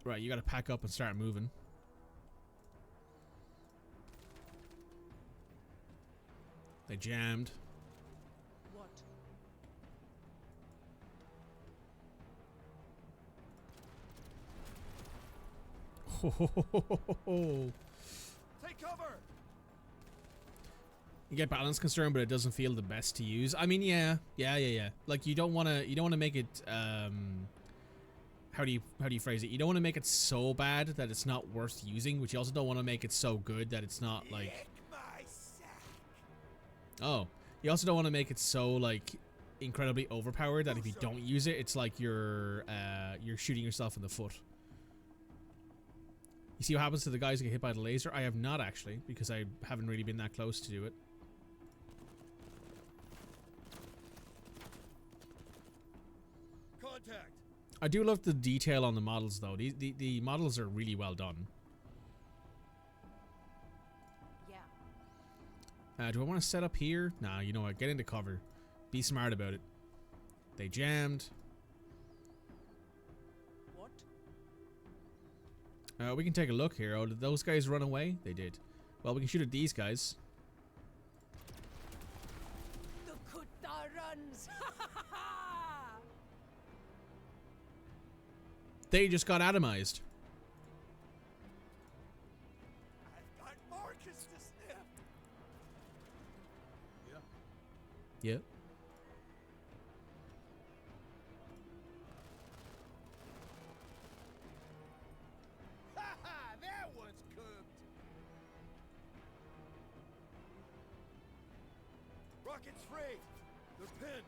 Right, you gotta pack up and start moving. They jammed. What? Take cover. You get balance concern, but it doesn't feel the best to use. I mean, yeah. Like you don't want to make it. How do you phrase it? You don't want to make it so bad that it's not worth using, but you also don't want to make it so good that it's not like. Lick my sack. Oh, you also don't want to make it so like incredibly overpowered that if you don't use it, it's like you're shooting yourself in the foot. You see what happens to the guys who get hit by the laser? I have not actually, because I haven't really been that close to do it. Contact. I do love the detail on the models though. The models are really well done. Yeah. Do I want to set up here? Nah, you know what? Get into cover. Be smart about it. They jammed. What? We can take a look here. Oh, did those guys run away? They did. Well, we can shoot at these guys. The Kutta runs! They just got atomized. I've got Marcus to sniff. Yep. Ha ha! That one's cooked. Rockets free. They're pinned.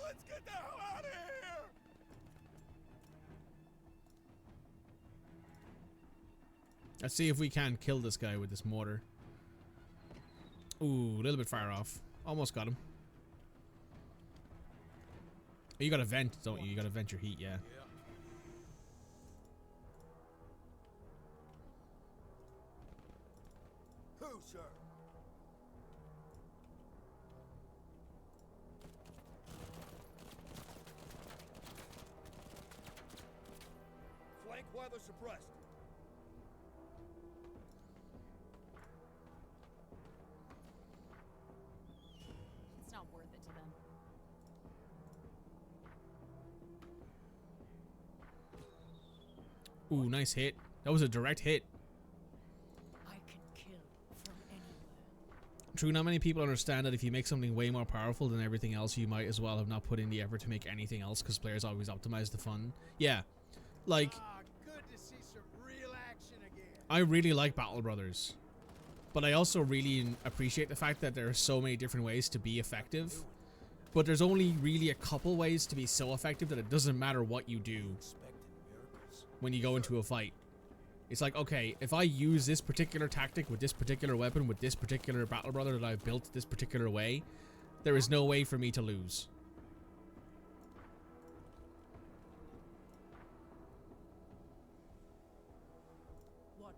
Let's get the hell out of here! Let's see if we can kill this guy with this mortar. Ooh, a little bit far off. Almost got him. Oh, you got to vent, don't you? You got to vent your heat, yeah. Who, sir? Flank while they're suppressed. It's not worth it to them. Ooh, nice hit. That was a direct hit. I can kill from anywhere. True, not many people understand that if you make something way more powerful than everything else, you might as well have not put in the effort to make anything else, because players always optimize the fun. Yeah, like, Good to see some real action again. I really like Battle Brothers, but I also really appreciate the fact that there are so many different ways to be effective, but there's only really a couple ways to be so effective that it doesn't matter what you do when you go into a fight. It's like, okay, if I use this particular tactic with this particular weapon with this particular Battle Brother that I've built this particular way, there is no way for me to lose. What?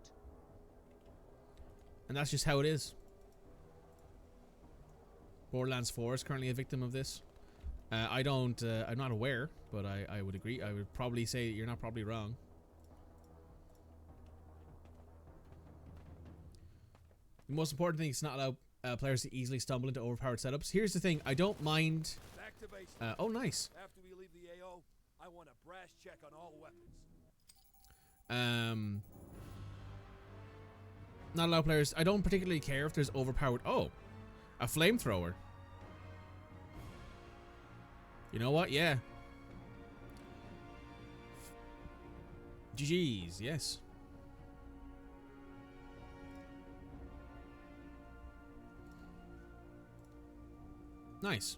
And that's just how it is. Borderlands 4 is currently a victim of this. I'm not aware, but I would agree. I would probably say you're not probably wrong. The most important thing is to not allow players to easily stumble into overpowered setups. Here's the thing, I don't mind... Back to basics. oh, nice. After we leave the AO, I want a brass check on all weapons. Not allow players... I don't particularly care if there's overpowered... Oh, a flamethrower. You know what? Yeah. GG's, yes. Nice.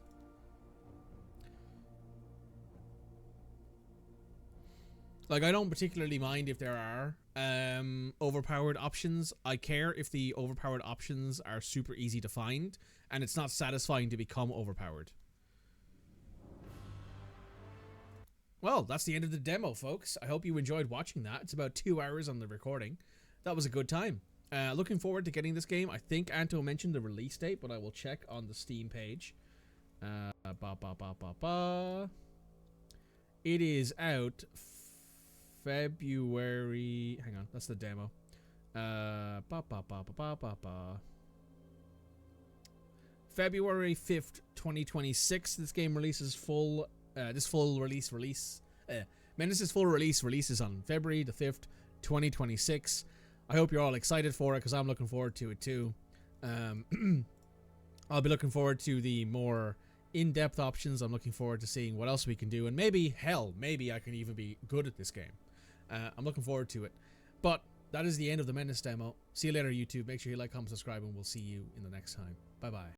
Like, I don't particularly mind if there are overpowered options. I care if the overpowered options are super easy to find and it's not satisfying to become overpowered. Well, that's the end of the demo, folks. I hope you enjoyed watching that. It's about 2 hours on the recording. That was a good time. Looking forward to getting this game. I think Anto mentioned the release date, but I will check on the Steam page. It is out February. Hang on, that's the demo. February 5th, 2026. This game releases full. Menace's full release releases on February the 5th, 2026. I hope you're all excited for it because I'm looking forward to it too. I'll be looking forward to the more in-depth options. I'm looking forward to seeing what else we can do, and maybe I can even be good at this game. I'm looking forward to it. But that is the end of the Menace demo. See you later, YouTube. Make sure you like, comment, subscribe, and we'll see you in the next time. Bye-bye.